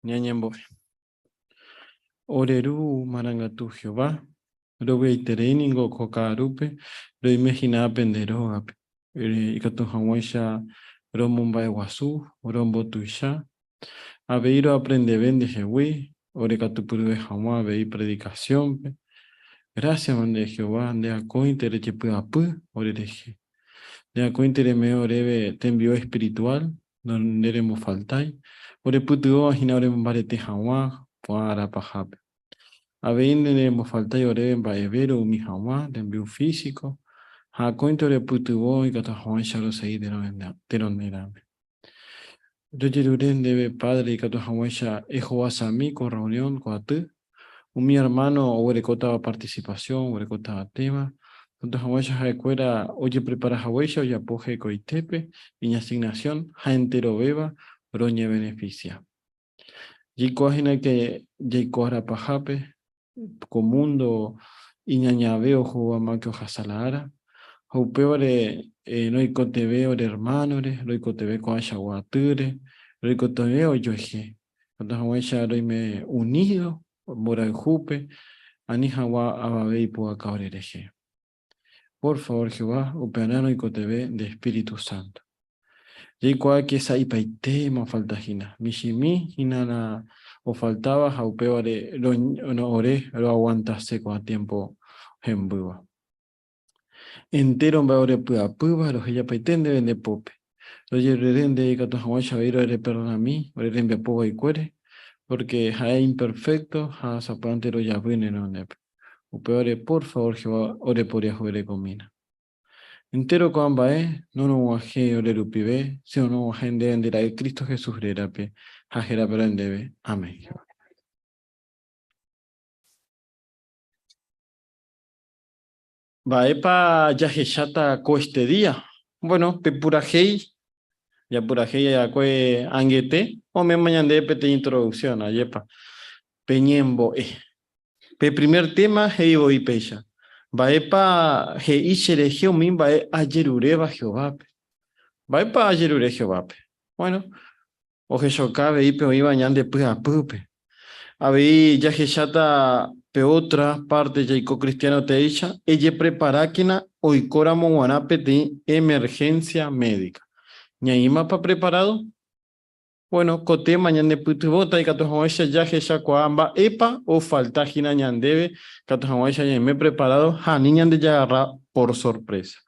ñañembo. Oreru marangatu Jehová, robeitereiningo kokarupe, roimehina penderogape. Ikatu hawaisha romumbae guasu, rombotuisha. Aveiro aprende vende jehui, orecatupuru de jamás veí predicación. Gracias, man de Jehová, de acointere chepuapu, orereje. De acointere me orebe te envió espiritual, donde eremos faltai. Oreputuo, ajinauremos barete jamás, para pajape. Aveinde eremos faltai, oreben baevero, mi jamás, de envío físico. Acointere putuo y catajuan charosei de nonerame. Yo debe padre y catajuan ejoasami con reunión con atu. Mi hermano orecota participación, orecota tema. Entonces, Hawaii Jaecuera, oye, prepara Hawaii, oye, apoje coitepe, mi asignación, ja entero beba, roñe beneficia. Y coagina que Jacoara pajape, comundo, iñañaveo, juamaco jasalara, jaupeore, noicoteve, ore hermano, noicoteve con ayahuature, noicoteve, oye, entonces, Hawaii me unido, moral jupe, Anihawa ababei puacaorereje. Por favor, Jehová, operano y coteve de Espíritu Santo. Yeikoa que sa ipaite ma faltajina. Mishimi hinana o faltaba jaupeore no ore lo aguantase con a tiempo hembua. Entero en baore pua puba, los ella paitende vende pope. Los yerrende y cato hawa chaviro ere perdona a mí, ore rembe poba y cuere, porque ha imperfecto, ha zapantero ya vene no nep. Upeore, por favor, Jehová, ore por ore comina. Entero coambae, no no waje ore rupibe, si no wajende endera de Cristo Jesús rerape, hajera perendebe. Amén. Baepa yajeshata ko este día. Bueno, pepurajei, ya purajei ya kue angete, o me mañande pete introducción, ayepa. Peñembo, Pe primer tema, heibo y pecha. Baepa he ichere geomin bae ayerureba Jehová. Baepa ayerure Jehová. Bueno, o jesocabe y peo iba ñan de a pupe. Abi ya jechata pe otra parte jaico cristiano te dicha, ella preparaquina oicora monguanape de emergencia médica. Ñaima pa preparado. Bueno, cote mañana de putu bota y catojamoisha ya jecha coamba epa o falta gina ñandebe, catojamoisha ya me preparado, ja niñan de ya agarra por sorpresa.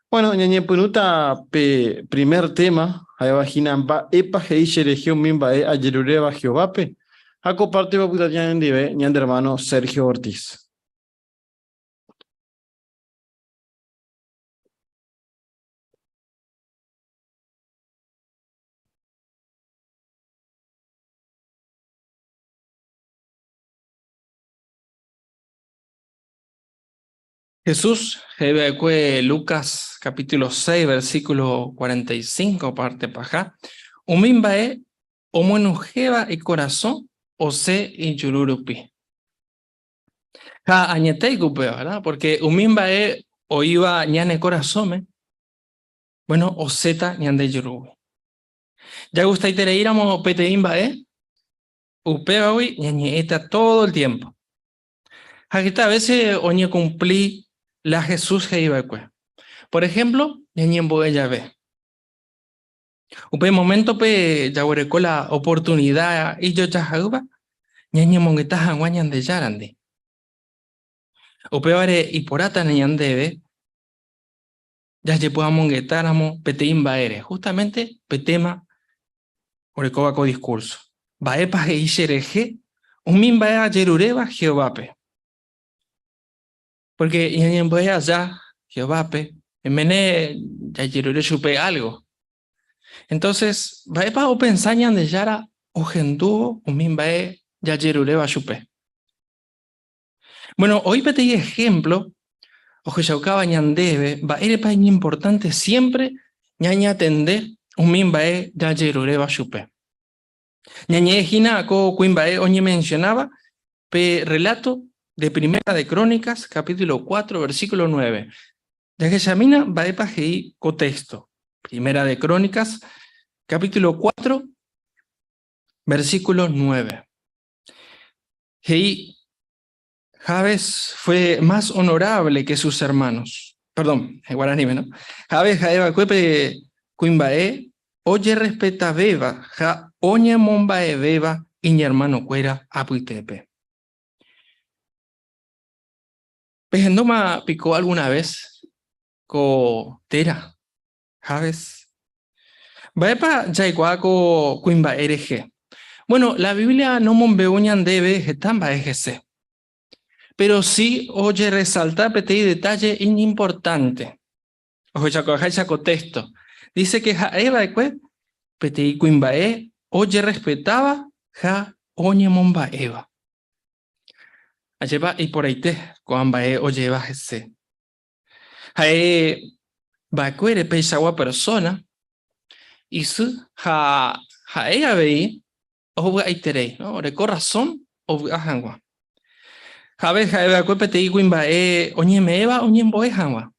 Bueno, ñañe punuta pe primer tema, ahí vaginan ba epa heiche región mimba ayerureba Jehovape. Ako parte va puta ñandebe, ñande hermano Sergio Ortiz. Jesús, Lucas capítulo 6, versículo 45, parte paja. Umimbae, omonujeva y corazón, ose y yururupi. Ja, añetei cupeo, ¿verdad? Porque umimbae, o iba ñane corazón, bueno, oseta ñande yurubi. Ya gusta y tereíramos peteimbae, upeo hoy, ñañeeta todo el tiempo. Aquí a veces oñe cumplí la Jesús que iba a. Por ejemplo, ñañembo ella ve. Un momento pe ya huereco la oportunidad y yo ya jauba, ñañemonguetas aguañan de yarande. Upeare y porata ñandebe, ya se pueda monguetáramos peteimba ere, justamente petema orecoba co discurso. Baepa e ishereje, un mimba a yerureba Jehovape. Porque ñañemboea ya Jehovape, en mene ya yerure chupe algo. Entonces, baepa o pensañan de yara o genduo un mimbae ya yerureba chupe. Bueno, hoy pedí ejemplo, o que yaucaba ñandebe, va era importante siempre ñaña atender un mimbae ya yerureba chupe. Ñañe jina co cuimbae oñe mencionaba pe relato de Primera de Crónicas, capítulo 4, versículo 9. Ya que examina baepa gei contexto. Primera de Crónicas, capítulo 4, Versículo 9. Hei Jabes fue más honorable que sus hermanos. Perdón, en guaraní, ¿no? Jabes jaeva cuepe cuimbae, oye respeta beba, ja oña mombae beba, y mi hermano cuera apuitepe. Pegendoma picó alguna vez co tera, Jabes. Baepa jaiguaco cuimbae ereje. Bueno, la Biblia no monbeuñan debe getamba ejese. Pero sí, oye, resaltar petit detalle importante. Oye, chaco texto. Dice que Eva petit cuimbae, oye, respetaba, ja, oñe momba Eva. Alleva y por ahí te, cuambae, oye, va ese. Jae, va cuere peixagua persona, y su, ella veí, o ahí terei, ¿no? De corazón, o ajangua. Jabe, jae, petit cuimbae, oñe me Eva, oñe mboe jangua.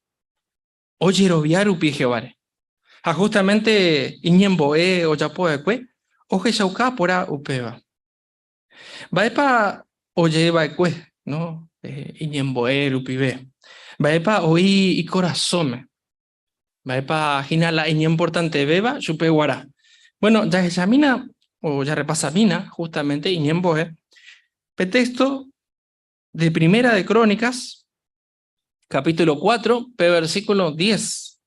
Oye, robiaru pijevare. Justamente Iñemboe o Yapoekwe, Oje Shauka pora Upeva. Baepa oye Baekwe, ¿no? Iñemboe Upibe. Baepa oí y corazón. Baepa Jinala Iñemportante Beba, Chupe Guara. Bueno, ya examina o ya repasamina justamente Iñemboe. Pretexto de Primera de Crónicas, capítulo 4, versículo 10.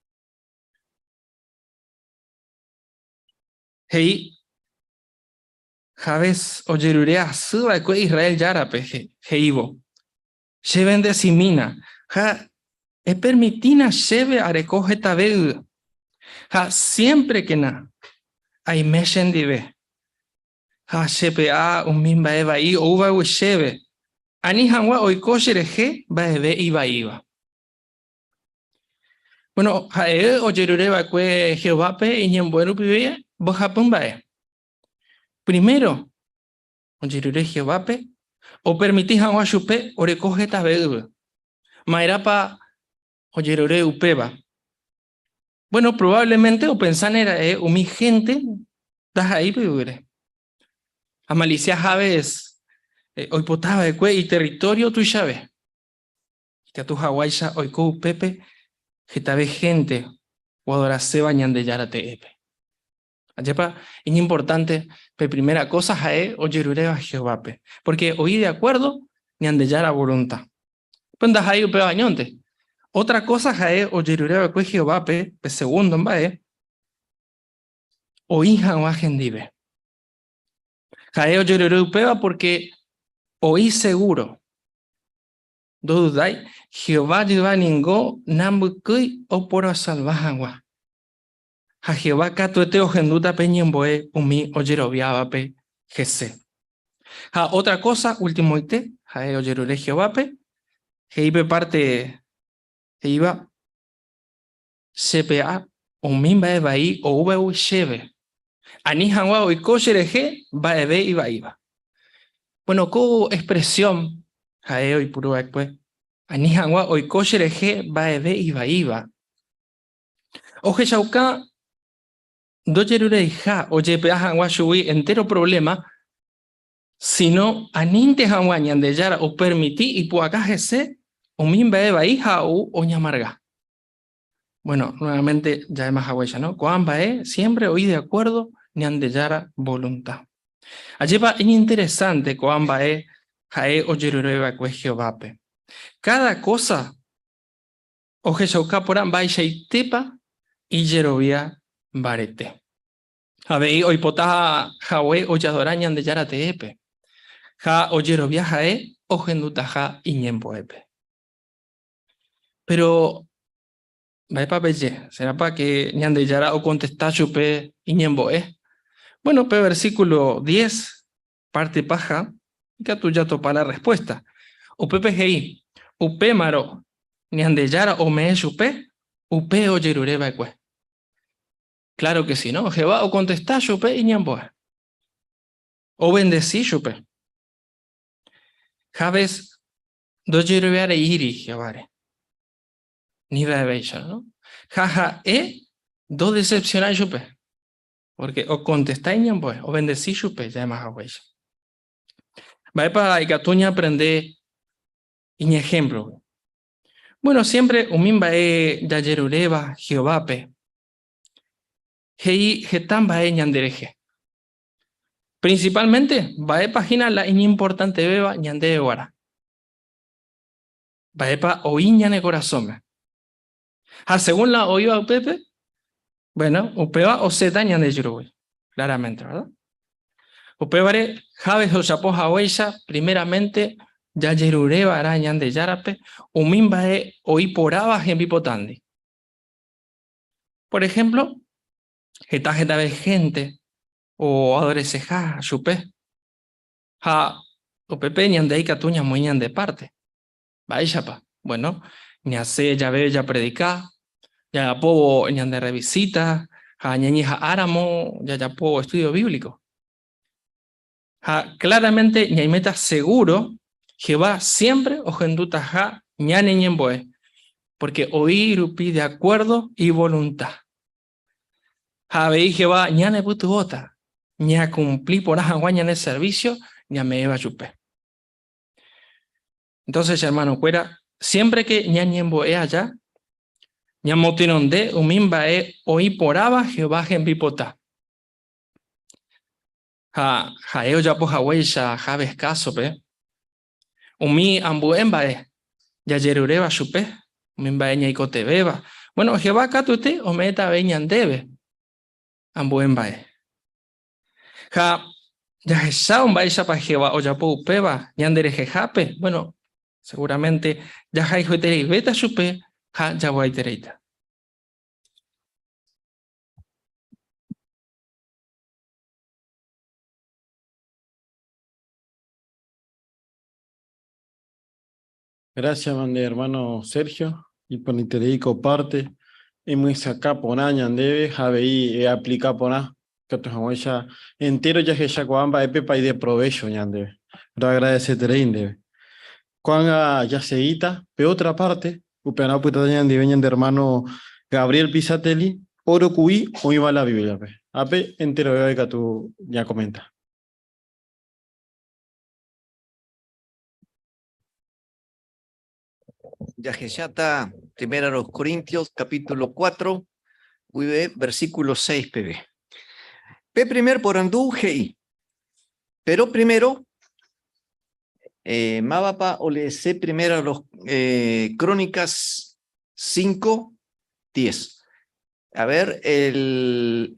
Hei Jabes oyerurea suba que Israel yarape heibo. Lleven de simina. Ja permitina lleve a recoge tabel. Ja siempre que na. Hay meshen dive. Ja shepa un mimba eva y uva lleve. Ani hanwa oiko shereje va eve iba iba. Bueno, ja oyerurea que Jehová pe y ñembuenu pibe bojapumbae. Primero, oyerurea Jehová pe o permitís hanwa chupe o recoge tabel. Maerapa oyerore upeba. Bueno, probablemente o pensan era mi gente das ahí peure. A malicia javes hoy potaba de cue y territorio tu llave. Que tu hawaisha hoy co pepe que tabe gente o adora se bañan de yarate epe. Ayepa es importante pe primera cosa jae oyerure a Jehová pe. Porque oí de acuerdo ni ande yara voluntad. Pendas ahí upe bañonte. Otra cosa jae oyerure a Jehová pe segundo en bae o hija o agendive. Jae oyerure upeba porque oí seguro. Do dudai Jehová lleva ningo nambukui o por salvajagua. Ja Jehová catuete o genduta peñemboe umi oyerobiaba pe jese. Ja otra cosa último ite jae oyerure Jehová pe heibe parte heiba CPA umimba eba i o ubeu sheve. Ani hangwa oiko shereje va ebe iba iba. Bueno, co expresión jae hoy puro ekwe. Ani hangwa oiko shereje va ebe iba iba. Oje shauka do yerure ja oye pe hangwa shui entero problema sino aninte hangwa ñande yara o permití y po acá jese umimba eba hija o oñamarga. Bueno, nuevamente ya es más agüella, ¿no? Coamba siempre oí de acuerdo ni andeyara voluntad. Allí va interesante coamba jae oyerureba que Jehová. Cada cosa oje shauka poran baisha y tepa y yerobia barete. A ver, hoy potaja jawe oyadoraña andeyara teepe. Ja oyerobia jae ojenutaja iñempoepe. Pero Maepa belle, será para que ñande yara o contestar chupe iñemboe. Bueno, pe versículo 10, parte paja, y que tú ya topa la respuesta. O PPGI, upe maro, ñande yara o me chupe, upe o yerureba ecue. Claro que sí, ¿no? Jehová o contestar chupe iñemboe. O bendecí chupe. Javes, do yerubeare iri, Jehová. Ni bebeixa, ¿no? Jaja, do decepcionar chupe. Porque o contestáis pues, o bendecís chupe, ya más agüella. Va para y catuña aprende y ejemplo. Bueno, siempre umimba ya yerureba Jehovape. Hei getamba ñandereje. Principalmente, va página la importante beba ñande guara. Va pa oiñane corazón. Según la oiva Pepe, bueno, upeba o se dañan de yuruy. Claramente, ¿verdad? Upebare, javes o chapoja huella, primeramente, ya yerureba arañan de yarape, umimba oi poraba gembipotandi. Por ejemplo, geta de gente, o adoreceja, chupe. Ja, o pepe ñan de ahí catuña muy ñan de parte. Vaya pa. Bueno, ña sé, ya ve, ya predica, ya puedo ñan de revisita, ja ñañija áramo, ya puedo estudio bíblico. Ja, claramente ña meta seguro, Jehová siempre o genduta ja ñane ñemboe, porque oír upi de acuerdo y voluntad. Ja veí Jehová ñane putu bota, ña cumplí por ajanguaña en el servicio, ña me iba a chupé. Entonces, hermano, fuera, siempre que ñañembo es allá, ñamotinon de umimba oí poraba Jehová genbipota. Ja eo ya po haweisha ja escaso pe. Umi ambuemba ya yerureba chupe. Umimba ña ikote beba. Bueno, Jehová catute o meta veñan debe. Ambuemba Ja ya esa un baisha pa Jehová o ya po upeba ñandere jejape. Bueno, seguramente ya ja hijo tere beta chupe ja ya voy tereita. Gracias, mande hermano Sergio, y por interés parte, y muy saca ponaña, debe, javeí, aplica poná, que tu ya entero ya que ya cuamba, pepa y de provecho, ñande. Pero agradece terein, debe. Cuanga ya seguita, pe otra parte, upena puta de veñan de hermano Gabriel Pisatelli, oro cuí, o iba la Biblia, pe. Ape entero veo que tú ya comenta. Yajeshata, primera a los Corintios, capítulo 4, versículo 6, pb. P primer por andú, gei. Pero primero, Mabapa o le sé primero a los Crónicas 5, 10. A ver, el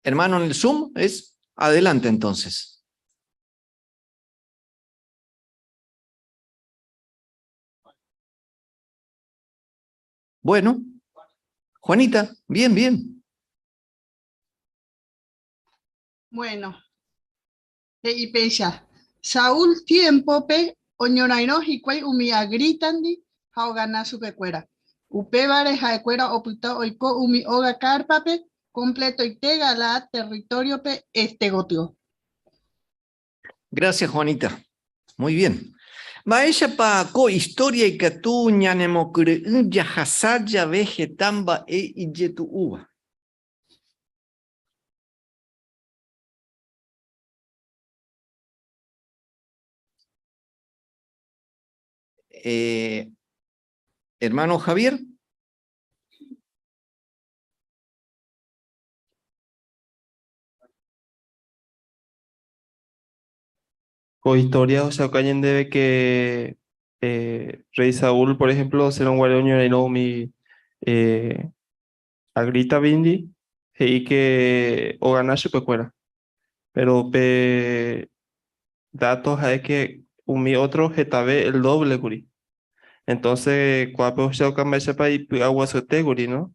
hermano en el Zoom es adelante entonces. Bueno, Juanita, bien, bien. Bueno, y pesha. Saúl tiempo pe oñonaino hikwai umia gritandi haogana su pecuera. Upe vare haecuera oputa oiko umi oga carpape completo y tega la territorio pe gotio. Gracias, Juanita. Muy bien. Maesha pa ko historia y catuña nemocre ya hasaya vegetamba e iyetu uva. Hermano Javier. Con historia, o sea, cañen debe que Rey Saúl, por ejemplo, será un guardián de Naomi agrita bindi, y que o ganar su pecuera. Pero datos hay que mi otro getabe el doble guri. Entonces, cuando se cambia ese país, agua sote guri, ¿no?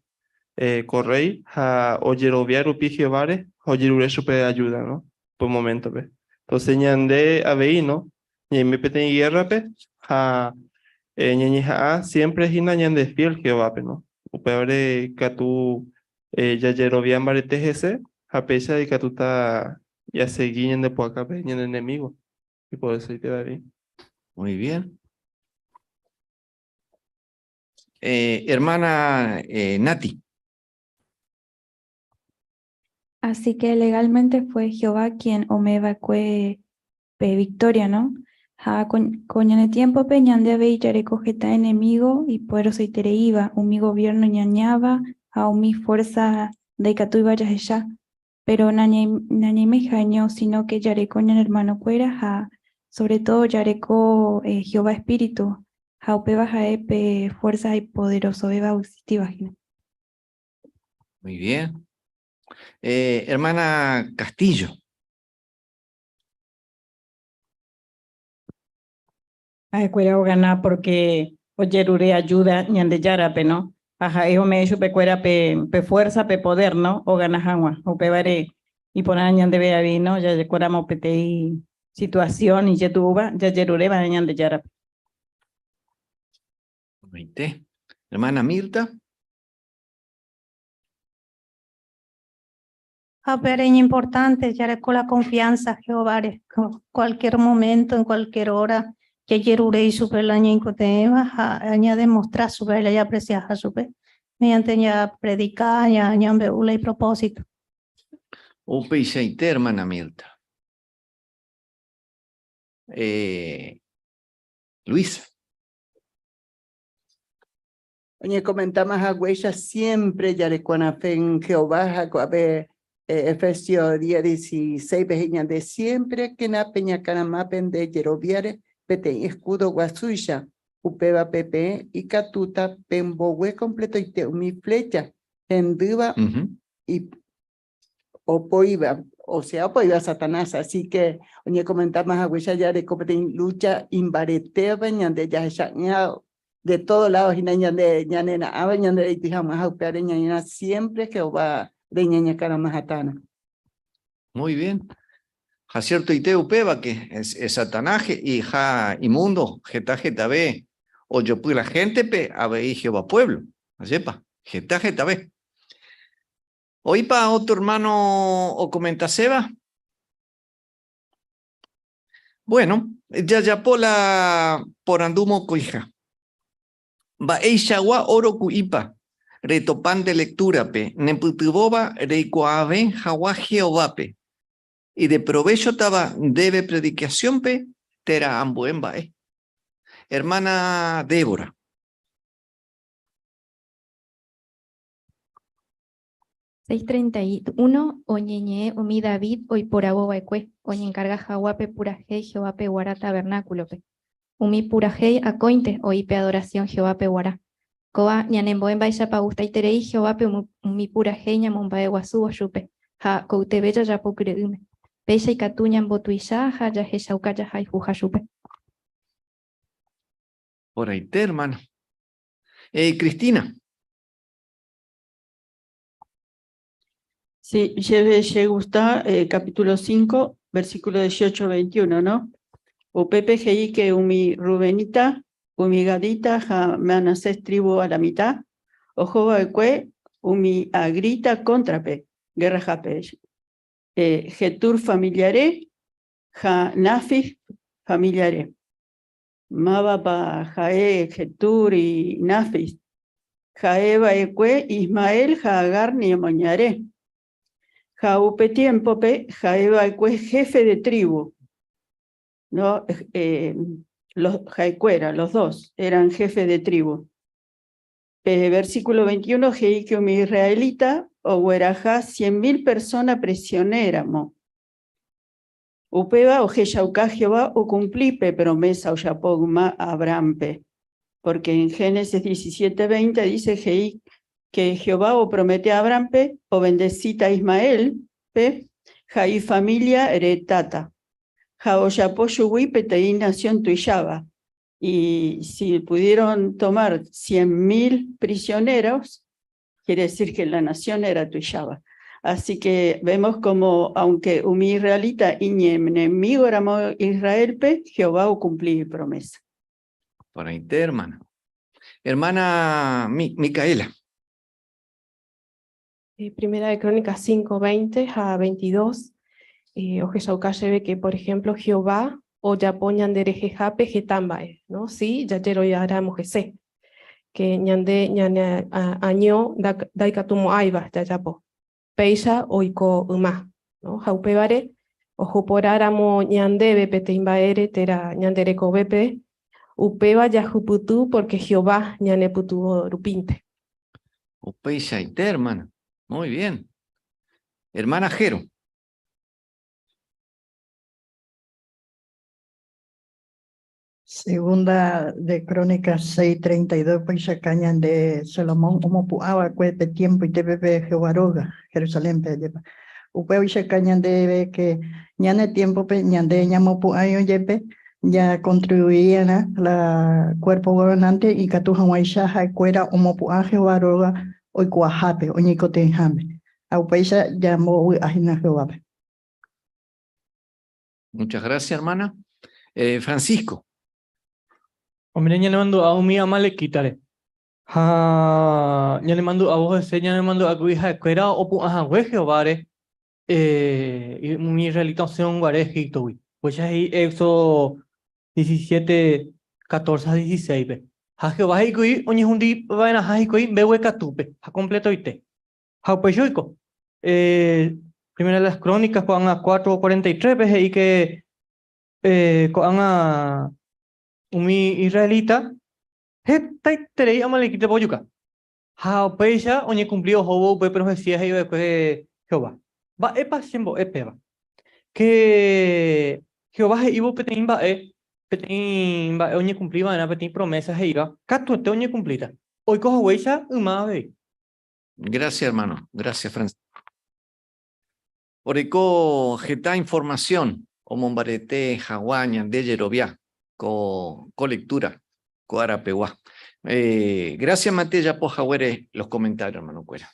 Correy, a oyerovia rupigio vare, oyerure supe ayuda, ¿no? Por momento, pe. Entonces, ñande aveí, ¿no? Ñe me peten guerra, pe, a ñeñija siempre es ina ñande fiel Jehová, pe, ¿no? Upebre catu ya yerovia vare tejese, a pesar de que tú ta ya seguí ñande por acá, pe, ñande enemigo. Y por eso te va bien. Muy bien. Hermana Nati. Así que legalmente fue Jehová quien omeba cue victoria, ¿no? Coñane tiempo peñande ave yare cogeta enemigo y poderoso y iba, mi gobierno ñañaba, a mi fuerza de catu y vayas ella. Pero nani me jaño, sino que yare coñan hermano cuera, sobre todo yare co Jehová espíritu, upeba jaepe fuerza y poderoso beba ausitiva. Muy bien. Hermana Castillo. Cuera o ganar porque oyerure ayuda ñande yarape, ¿no? Ajá, hijo me hecho pe cuera pe fuerza, pe poder, ¿no? O ganas agua, o pe vare y poner ñande vea vino, ya de cuera mo pete situación y ya tuva, ya yerure va ñande yarape. Hermana Mirta. Pero es importante, ya con la confianza, Jehová, cualquier momento, en cualquier hora, que yerure y super la ña añade demostrar super la ya apreciar super, mediante ya predicar, ya beula y propósito. Upe y seite, hermana Mirta. Luisa. Oye, comentamos a huella siempre, ya de cuando fe en Jehová, a ver, Efesios 10:16, vejiña de siempre que na peña canamapen de Jeroviare, pete escudo guasuya, upeba pepe y catuta, pembogue completo y te mi flecha, enduba y opoiba, o sea, opoiba Satanás. Así que, oye, comentamos a huella ya de cometen lucha imbaretea, veñan de ya de todos lados, y de ñanena, abañan de dijamos a upear ñanena siempre Jehová de ñaña cara majatana. Muy bien. Ja cierto y te upeba que es Satanás y ja inmundo, geta ve, o yo pues la gente pe ave Jehová pueblo, sepa, geta ve. Hoy pa otro hermano o comenta Seba. Bueno, ya por andumo coija. Va eishawa oro kuipa. Retopan de lectura pe. Nemputuboba reikoaven hawa Jehová pe. Y de provecho taba debe predicación pe. Tera ambuemba Hermana Débora. Oñeñe, omi David, hoy por aguaecue, oñe encarga jaguape purajei, Jehová pe guara tabernáculo pe. Umi purajei acointe, oipe adoración Jehová pe guara. Coa ñanemboen baisha pa gusta iterei Jehová pe umi purajei ñamomba de guasu oshupe. Ha coutebella ya pocreume. Peisha y catuñan botuisha, ha ya heshauca ya haifuja shupe. Por ahí te, hermano. Cristina. Sí, se gusta capítulo 5, versículo 18-21, ¿no? O Pepe Gei que umi Rubenita, umi Gadita, ja Manases tribu a la mitad, o Jobaecue, umi Agrita contra Pe, guerra jape. Getur familiare, ja Nafi familiare. Maba pa Jae, Getur y Nafi. Jaeba Eque, Ismael, Jagar ni Moñare. Jaupe tiempo pe, Jaeba Eque, jefe de tribu. ¿No? Los Jaicuera, los dos, eran jefes de tribu. Versículo 21, Jeike mi israelita, o Huerajá, 100.000 personas prisioneramos. Upeba o Jeshauca Jehová, o cumplipe promesa o Yapogma Abrampe. Porque en Génesis 17:20 dice que Jehová o promete a Abrampe, o bendecita a Ismael, pe, Jaí familia heretata. Nación Tuishaba. Y si pudieron tomar 100.000 prisioneros, quiere decir que la nación era Tuishaba. Así que vemos como, aunque un israelita y enemigo éramos Israel, Jehová o cumplí promesa. Por ahí te, hermana. Hermana Micaela. Primera de Crónicas 5:20-22. O Jesauca ve que, por ejemplo, Jehová o Yapoñan de Rejejape Getambae, ¿no? Sí, Yayero Yara Mojese, que ñande ñane año daikatumo aiba, Yayapo. peisa oiko uma, ¿no? Jaupevare, ojuporáramo ñandebe peteimbaere tera ñandereko bepe, upeva yajuputu porque Jehová ñaneputu rupinte. Upeisha ite, hermana. Muy bien. Hermana Jero. Segunda de Crónicas 6:32, pues cañan de Salomón, como puaba cuete tiempo y te bebe Jehovaroga, Jerusalén, pedepa. Upeo y cañan de que ñane tiempo pe ñande ñamo puayo yepe, ya contribuían a la cuerpo gobernante y catuja guaisha cuera como pua Jehovaroga, hoy cuajape, oñicote enjambe. Aupeisa llamó ajina Jehová. Muchas gracias, hermana. Francisco. Hombre, ya le mando a un mi ama le quitaré. Ya le mando a vos, ya le mando a tu hija escuela o pu a hueje o vare. Y mi realización guare Egipto, pues ya ahí eso 17, 14, 16. Ha Jehová y kui, oñe hundi, vayan a ha y kui, bewe catupe, ha completo ite. Ha pues yoico. Primera de las crónicas, con a 4:43, pues y que con a umi israelita, hetai terei amalekite boyuka. Ha peisa oñe cumplió hobo pe profecías y de Jehová. Va epa siembo epeba. Que Jehová he ibo petimba petimba oñe cumpliba na petim promesas e iba. Catuete oñe cumplita. Hoy cojo hueisa umabe. Gracias, hermano. Gracias, Francisco. Oreco geta información o mombarete jaguaña de Yerovia co lectura co arapeguá. Gracias, Matella, por jaguere los comentarios, hermano Cuera.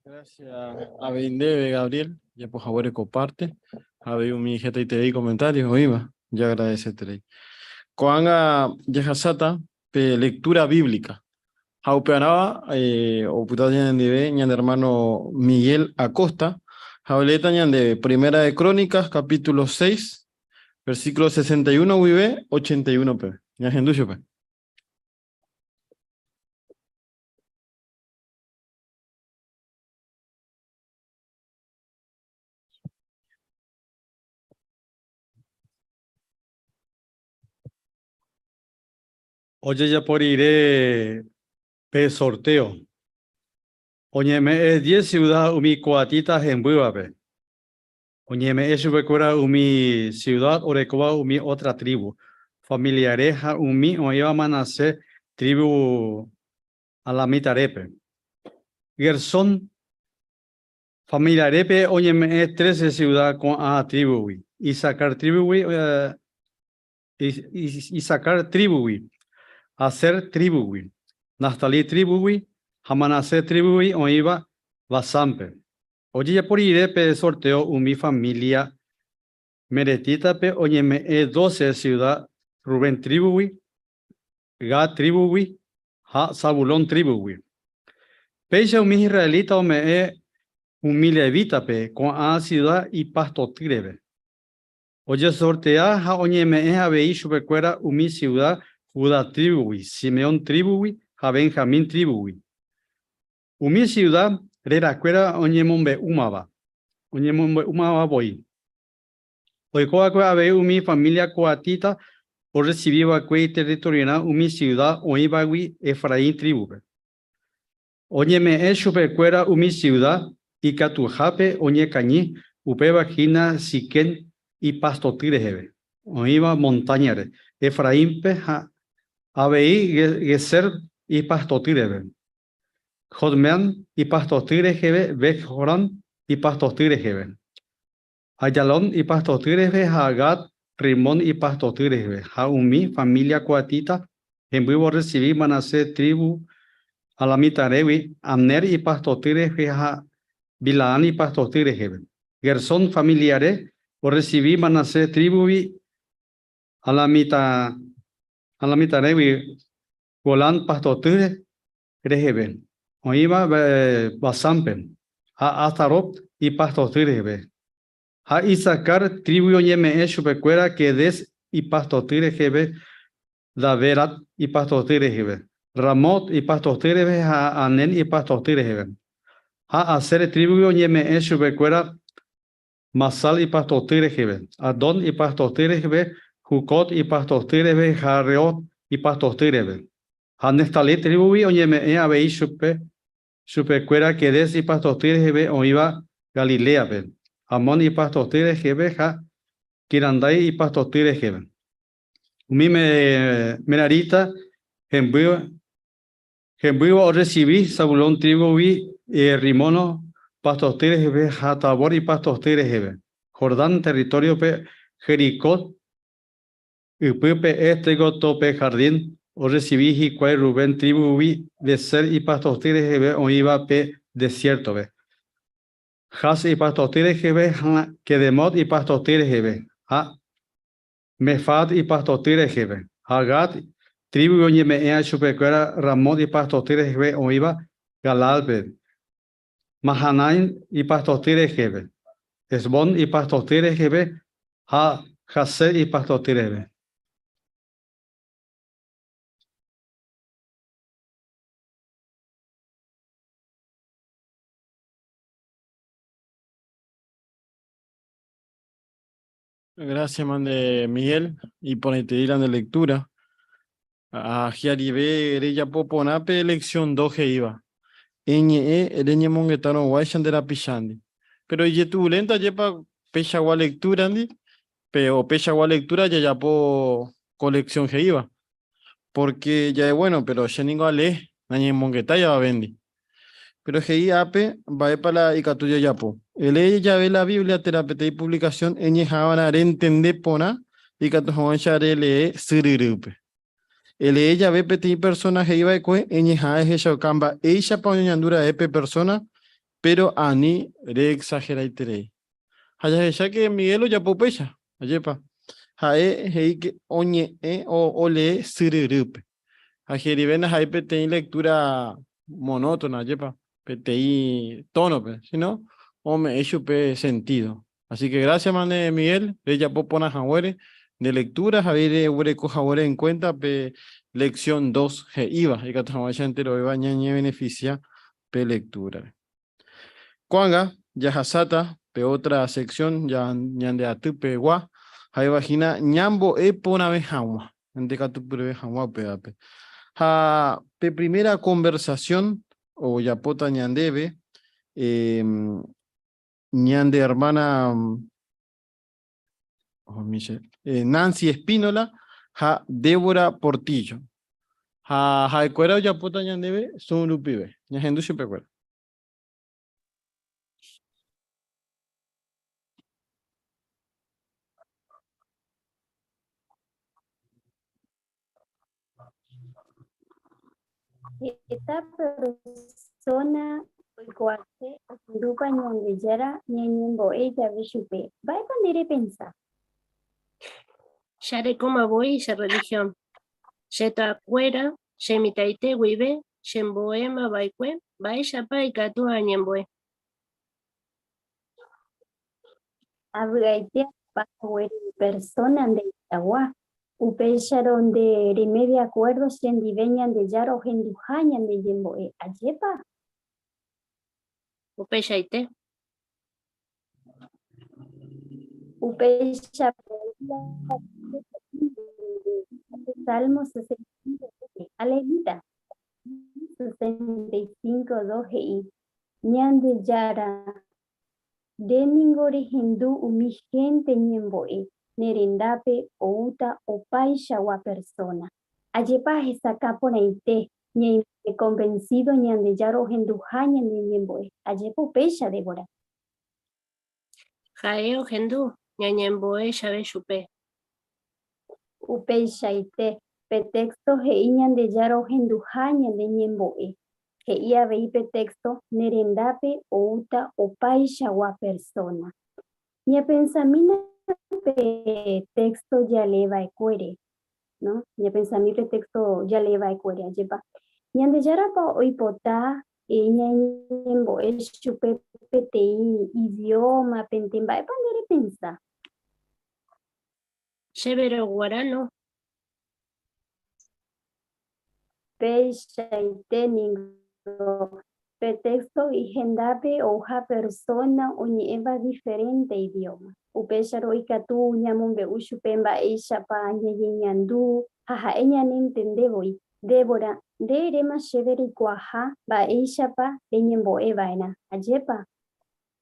Gracias a Beindebe, Gabriel, ya por favor comparte. A ver, mi gente te di comentarios, oíba, ya agradecete. Coanga Yajasata, lectura bíblica. Jaupeanaba, o putaña de ñan hermano Miguel Acosta, jauleta ñan de Primera de Crónicas, capítulo 6, versículo 61, vive 81, pe. Ya genducho, pe. Oye, ya por iré pe sorteo. Oye, me es 10 ciudad umi coatitas en Buibabe. Oye, me es recuerda umi ciudad orecoa umi otra tribu. Familiareja umi o iba a manacer tribu a la mitarepe. Gerson familiarepe, oye, me es 13 ciudad con a tribu. Y sacar tribu, y sacar tribu. Hacer tribu, Naftali tribu, Hamanase tribu, o iba Basampe. Oye, ya por iré pe sorteo mi familia meretita pe, oye, me 12 ciudad, Rubén tribu, Gad tribu, Ha Zabulón tribu. Pecha mi israelita o me mi levita pe, con a ciudad y pasto tirebe. Oye, sortea, ha oye, me a veishu becuera mi ciudad, Judá tribu, Simeón tribu, a Benjamín tribu. Umi ciudad, reracuera oñemombe umaba. Oñemombe umaba boy. Oikoa a ver umi familia coatita, o recibir acue territorial umi ciudad, oibagui Efraín tribu. Oñeme chupecuera umi ciudad, y catujape, oñe cañí, upeba gina siquén y pasto tirejebe. Oiba montañare. Efraín peja. Abei Geser y Pastotire. Jodmean y Pastotire Gebe, Bejorán y Pastotire Gebe. Ayalón y Pastotire Gebe, Hagat, Rimón y Pastotire Gebe. Jaumi, familia coatita, en vivo recibí Manasé tribu, Alamitarewi, Amner y Pastotire Gebe, Bilaán y Pastotire Gebe. Gersón familiare, o recibí Manasé tribu, Alamitarewi, Golán Pastotire, Grejeben, Oiba Basampen, a Astarot y Pastotire, a Isaacar, tribu yeme chupecuera que des y Pastotire, Daverat y pastos tigres, Ramot y pastos tigres, ha Anen y pastos tigres, ha hacer tribu yeme en shubecuera, Masal y pastos tigres, Adon y pastos tigres, Jukot y pastos tigres, Jareot y pastos tigres, ha Nestali tribu yeme en abei shubecuera que des y pastos tigres, o iba Galilea, Amon y pastos tigres, ha Kirandai y pastos tigres, Mi merarita, Hembuiwa o recibí, Zabulón tribu vi, Rimono, pastos tigres, Hatabor y pastos tigres, Jordán, territorio pe Jericó, y Pepe tope jardín, o recibí Jicuay Rubén tribu vi, de ser y pastos tigres, o iba pe desierto, Has y pastos tigres, Kedemot y pastos tigres, Mefat y pastos tigres, Hagat, tribu yeme ea chupecuera, Ramot y pastos tigres, o iba Galalbe, Mahanaim y pastos tigres, Esbon y pastos tigres, Ha Haser y pastos tigres. Gracias, man de Miguel, y por la de lectura. A Giaribe, Ereya Poponape, elección 2 iba. Ereñe Mongetano, Waishan de la Pichandi. Pero y tu lenta lleva pecha lectura, Andy, pero pecha lectura ya po colección que iba. Porque ya es bueno, pero ya ninguno lee, Nañe Mongueta ya va a vender. Pero que ape va a para la Icatuya Yapo. El ya ve la Biblia, terapeuta y publicación, en Yahabana, entender pona, Icatuja lee sirirupe. Ella ve petit personaje iba a cue, en Yahaje Shokamba, ella pañandura epe persona, pero ani re exagera y tere. Haya ya que Miguelo ya popecha, ayepa. Jae, hei que oñe o lee sirirupe. Ajeribena hay PTI lectura monótona, yepa, PTI tono, si no, o me hecho sentido. Así que gracias, mane Miguel, ella popona jahuere de lectura, Javier Ureco jahuere en cuenta, lección 2 iba, y que ya entero iba ñañe beneficia, lectura. Cuanga, yajasata, otra sección, ya ñande atupe gua, hay vagina ñambo pona bejawa, en decatupe bejawa pedape. Primera conversación, o yapota ñandebe, ñande hermana Nancy Espínola, Débora Portillo. Cuera yapota ñandebe, son lupibe, ñajendu siempre cuera. Esta persona cuate grupa ñande yara ñeñembo ella vishupe. Va a poner a pensar. Share como voy y religión. Sheta cuera, shemitaite wibe, shemboema baikwe, baisha paika tu añemboe. Abraite para persona de agua. Upesharon de remedio acuerdos en diveñan de yaro gendujañan de yemboe. Ayepa. Upeshaite. Upesha Salmo 65, Alevita 65, 2 y Ñande Yara Deningore Hindu umi gente ñemboe nerendape outa opaisha wa persona. Ayepa esa caponeite ñe convencido ñande yaro hendujaña ñemboe. Ayepa upesha Débora. Jaeo hendu ñañemboe xabe chupe. Upesha ite petexto heiñan de yaro hendujaña de ñemboe. Heia veipe texto nerendape outa opaisha wa persona. Ñe pensamina texto ya le va a cuere, ¿no? Ñe pensamina texto ya le va a cuere. Ayepa. Ñande yara pa oipota ñañembo es chupe PTI idioma pentimba. Epandere pensa. Severo guarano. Pesha y técnico. Pretexto y gendape o ja persona o nieva diferente idioma. Upesha roika tu ñamumbe ushupemba eisha pa ñeñandu. Jaja ella no entendeboi. Débora, de erema sheveri cuaja, ba eisha pa leñembo evaena. Ayepa.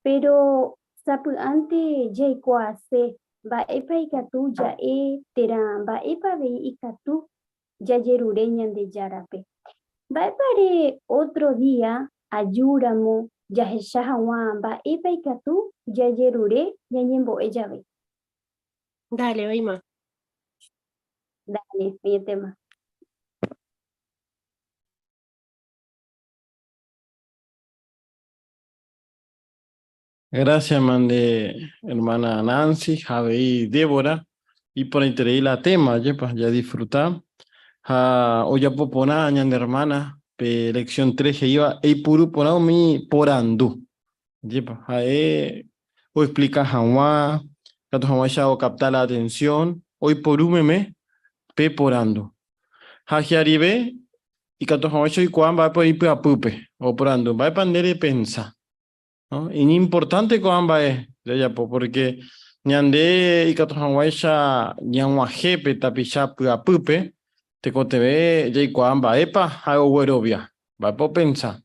Pero sapu ante jay cuase, ba epa ikatu ya tera, ba epa ve ikatu ya yerureñan de yarape. Va para otro día, ayúdamo, ya shahawan, va epa ikatu, ya yerure, ya ñembo ella ve. Dale, Oima. Dale, mi tema. Gracias, mande hermana Nancy, Javi y Débora. Y por interés la tema, ya disfrutar. O ya popona, ñande hermana, lección 3 que iba, y puru ponao mi porandu. Yepa, o explica jamás, gato jamás ya o captar la atención, hoy porúmeme, pe porando. Hajiaribe, y gato jamás y cuan va por ir a pupe, o porando, va a depender de pensar. ¿No? Y ni importante cuamba es, ya porque ñande y gato jamás ya ñanguajepe tapicha a pupe, te cotebe, ya y cuamba, epa, hago huerovia, va por pensar.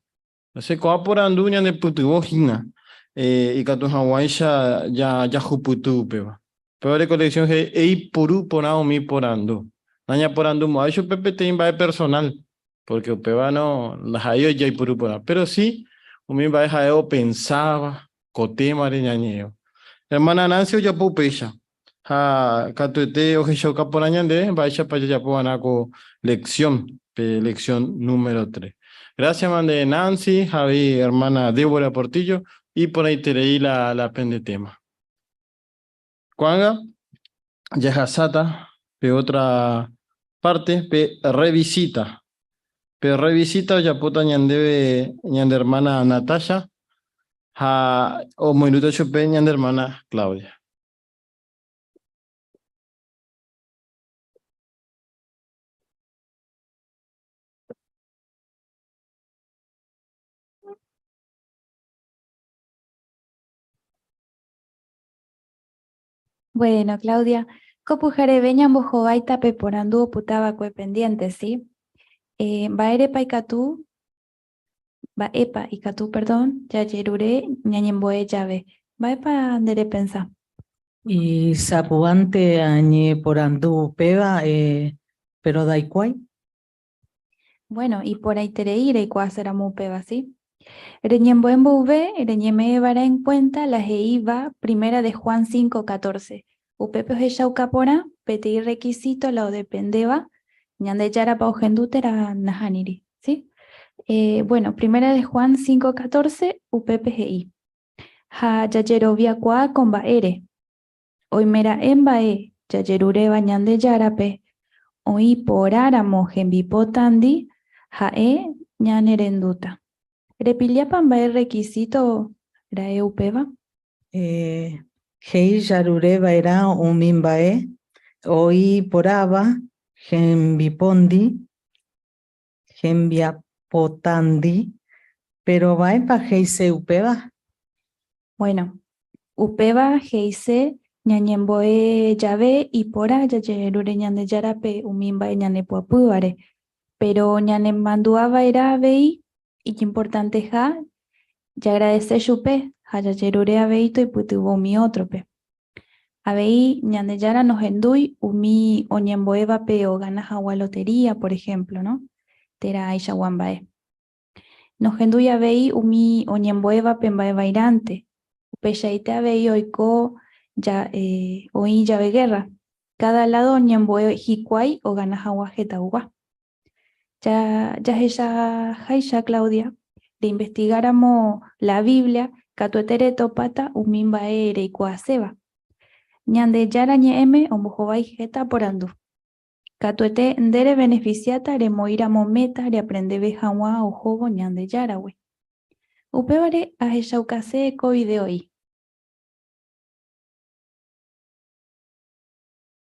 Entonces, cuando por anduña de putubojina, y que tu Hawái ya juputu, peba. Pero la colección es puru ponao mi por andu. Naña por andu, mo hecho pepe te invade personal, porque peba no, las hay ya puru por. Pero sí, un invade jaeo pensaba, cote mareñañeo. Hermana Nancy ya pupecha. Ha, catuete o que shoka por añande, vaya para ya po lección número 3. Gracias, mande Nancy, Javi, hermana Débora Portillo, y por ahí te leí la pende tema. Cuanga, Yajasata, pe otra parte, pe revisita. Pe revisita, ya puta ñandebe, ñande hermana Natasha, o minuto chupe ñande hermana Claudia. Bueno, Claudia, copujare veñan bojovaita peporandu putaba cue pendiente, ¿sí? Baere paikatu, ba epa ikatu, perdón, ya yerure ñañemboe llave. Va epa andere pensa. Y sapuante añe por andu peba, pero da igual. Bueno, y por ahí tereire y cuásera mu peba, ¿sí? Reñemboembo V, reñeme vara en cuenta la jeiva primera de Juan 5:14. Upepe ojechau capora, peti requisito la o dependeba, ñande yara pa ogendutera nahaniri, ¿sí? Bueno, primera de Juan 5:14, upepe gei. Ha yayerovia kwa con baere. Oimera en bae, yayerure bañande yarape. Oi poráramo gembipotandi, jae ñanerenduta. Repiliapan va el requisito rae upeva. Hei yarureba era un mimbae, oi poraba, gembipondi, gembiapotandi, pero va pa heise upeba. Bueno, upeva heise ñañemboe llave y pora yayerure ñande yarape umimbae ñanepuapuare. Pero ñanemanduaba era vei y que importante ja, ya agradece chupe, haya yerure abeito y putuvo mi otro pe. Abei ñandeyara nos endui umi oñemboeva pe o gana jawa lotería, por ejemplo, ¿no? Tera aisha wambae. Nos endui abei umi oñemboeva pe mbae bairante. Upeshaite abei oiko ya oi llave guerra. Cada lado oñemboe hikwai o gana jawa jetagua. Ya ella Jaisha Claudia, de investigáramos la Biblia, catuetere topata umimba ere y coaseba. Ñande yara ñeeme omujobai jeta por andu. Catuete ndere beneficiata re moira mometa re aprende bejawa o jobo ñande yara we. Upebare a ella ukase ko video y.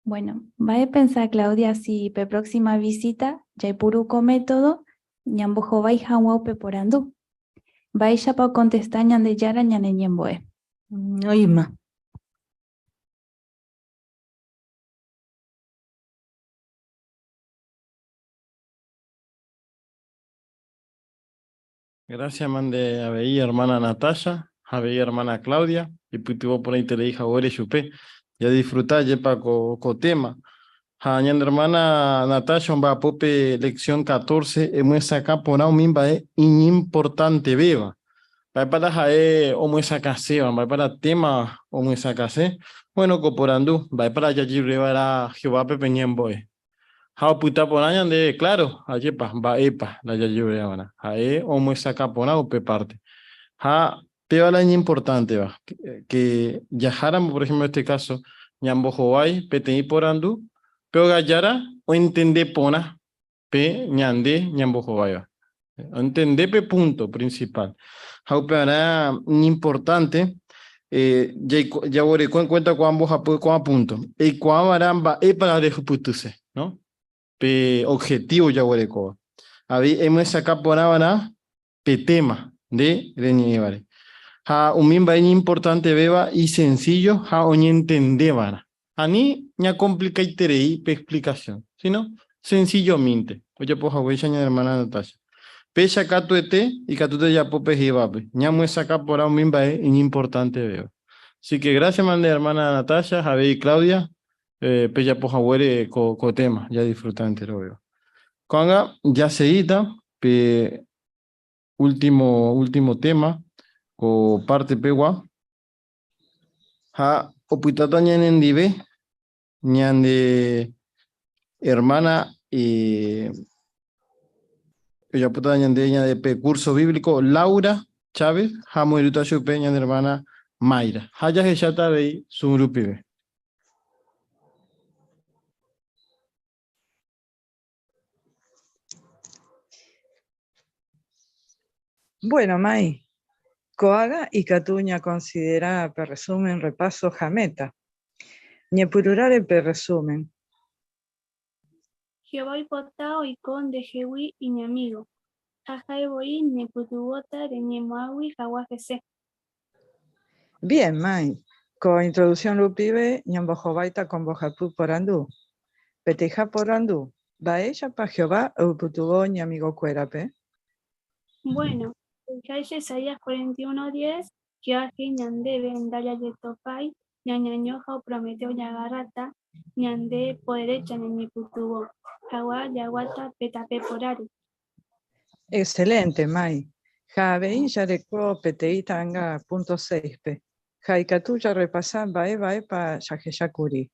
Bueno, va a pensar Claudia si pe próxima visita ya puruco método ñambojo vai hanwa pe porandu. Va ella para contestar ñande yara ñane ñemboe. Oima. Gracias, mande a veía hermana Natasha, a veía hermana Claudia, y pues tuvo por ahí te le dije ahora chupé. Ya disfrutar ya para co tema. Ha ñande hermana Natasha va a pope lección 14, hemos sacado por ahí mimba importante beba. Va para jae o muy sacase, va para tema o muy sacase. Bueno, coporando, va para allá llevar a Jehová pepeñemboe. Ha puta por año de claro, allí va epa, la ya lleve ahora. Jae o muy saca por o pe parte. Ha pero la importante va que yajaran, por ejemplo, en este caso, ñambo joai, petei por andu, pero gallara o entende pona, pe ñande, ñambo joai va. Entender pe punto principal. Ha para importante, ya voy en cuenta cuando vamos a punto. Y cuando varamba es para descubrirse, ¿no? Pe objetivo ya voy a hemos sacado por ahora pe tema de reñevare. Ha un mimba importante beba y sencillo ha oñe entendebara. Ani ña complica y terei pe explicación, sino sencillo minte. Oye pues a hermana Natasha. Pecha catuete y catute ya pope jibape. Ña mu saca por ahora un mimba importante beba. Así que gracias mande hermana Natasha, Javier y Claudia. Pecha poja huere co tema, ya disfrutan entero veo. Cuanga ya seguida, pe último tema, o parte pegua, ha oputata ñanen dive, ñande hermana ella puta ñande de curso bíblico Laura Chávez, ha muerto su peña de hermana Mayra. Haya que ya tabe su grupo. Bueno, May, Coaga y Catuña considera per resumen repaso jameta. Ñepururare per resumen. Jehová y potao y con de Jehui y mi amigo. Ajai boi ne putubota de Ñemawi Hawajese. Bien, May. Con introducción rupibe, ñambojobaita con bojapu porandú. Peteja porandú. Va ella pa Jehová o putubo ñamigo cuerape. Bueno, ya Isaías 41:10, Jehová ñande vendalla yetopai, ñañañoja o prometeo yagarata, ñande poderecha ni putubo. Hawa yaguata petape porari. Excelente, May. Javei ya recuo peteita anga punto 6p. Jaicatuya repasan bae pa yajeyakuri.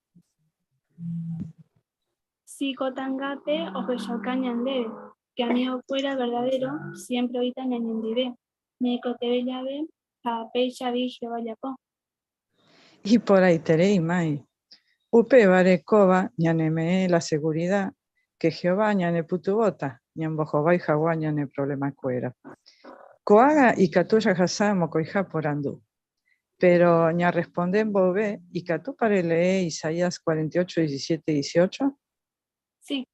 Psicotangape o Jehoca ñandebe, que amigo fuera verdadero, siempre ahorita ñañandive. Nicote llave, a pecha vigio vayapo. Y por ahí terei, May. Upe barecoba, ñaneme la seguridad, que Jehová ñane putubota, ñambojobá y jaguá ñane problema cuera. Coaga y catuya jasamo coija por andú. Pero ña responden bobe y catú para leer Isaías 48, 17, 18. Sí,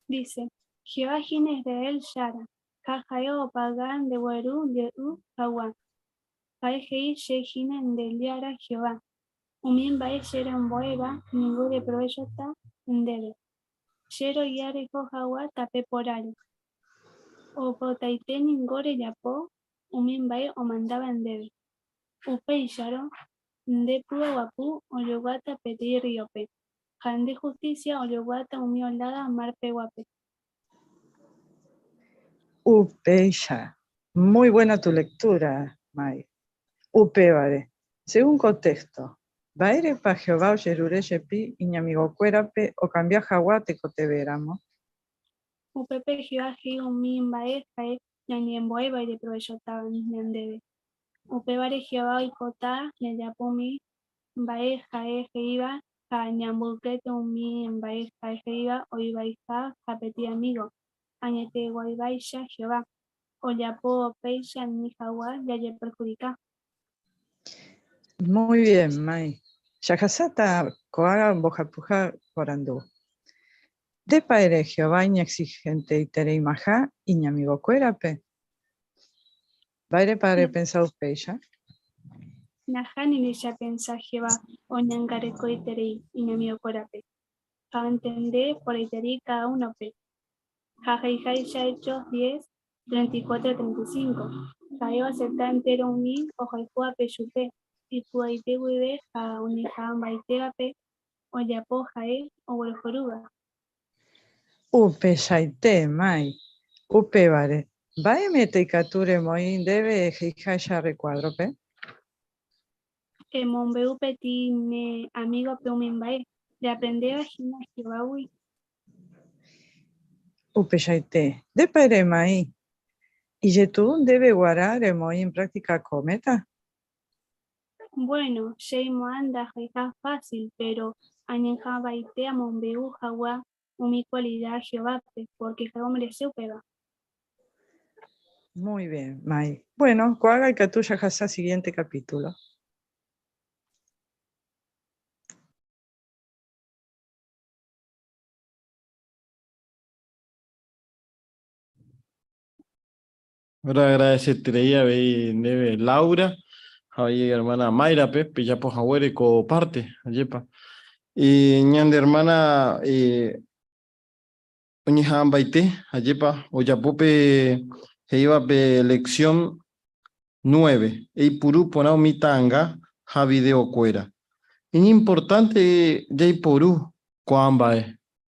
dice, Jehová gine Israel Shara, Jajao pagan de Guerú de U Jaguá. Paejei she ginen de Liara Jehová. Umien bae sheran boeba, ningún de proveyota en debe. Shero yare Jaguá tape por ale. O potaite ningore yapo, umien bae o mandaba en debe. Upe y sharo, de pua guapu, o yoguata peti riope. Jan de justicia o yoguata umiolada marpe guape. Upeya. Muy buena tu lectura, May. Upebare. Según contexto, Baere pa Jehová o Yerure Yepi y ñamigo cuerape o cambia jaguate coteveramo. Upepe Jehová un bae jae ñaniemboe baile provechotaban ñandebe. Upebare Jehová y cota ñayapumi bae jae jeiba ja ñambuquete un bae jae jeiba o ibaija japeti amigo. Añete guaybaisha Jehová. O yapo peisha ni jaguá ya ye perjudica. Muy bien, May. Yajasata coaga bojapuja porandú. De padre Jehová ña exigente y tereimaja y ña amigo cuerape. Baire padre pensado pecha. Najani ni ya pensa Jehová o ñangareco y terei y ñamio corape. A entender por iteri cada uno pe. Jajaijai ya hechos 10, 34, 35. Jaio acepta entero unir o jaifua pe chupe. Y puaite huive a unijan baitega pe o yapo jae o hueljoruga. Upe shaite mai. Upe vare. Bae mete cature moi debe hija recuadro pe. Mombeu peti ne amigo pe umimbae. De aprender a gina Jehová ui. Upe shaite. De padre mai. Y je tú debe guardar moi en práctica cometa. Bueno, Sheimo anda jaija fácil, pero añenja baitea mombeu jawa mi cualidad Jehová, porque cada hombre se pega. Muy bien, Mai. Bueno, coaga y catuya jasa siguiente capítulo. Ahora agradeceré a Neve Laura, a hermana Mayra, ya por Jaguere, parte, ayepa. Y ñande hermana, Oñijan Baite, ayepa, Oyapope, que iba pe lección 9, Eipurú ponao mitanga, ja video cuera. Es importante, Eipurú, cuamba,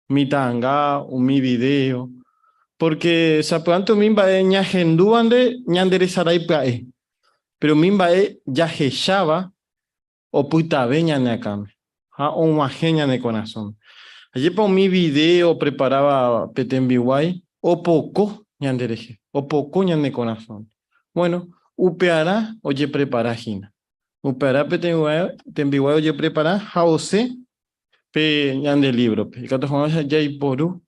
mitanga, mi video. Porque sapanto mimba ña genduande ñandere saraipae. Pero mimba ya jechaba o puta veña neacame. O majeña de corazón. Allí pa mi video preparaba petembiwai o poco ñandereje. O poco ñande corazón. Bueno, upeará oye prepara jina. Upeará petembiwai oye prepara jause pe ñande libro. Pe cato famosa ya y poru.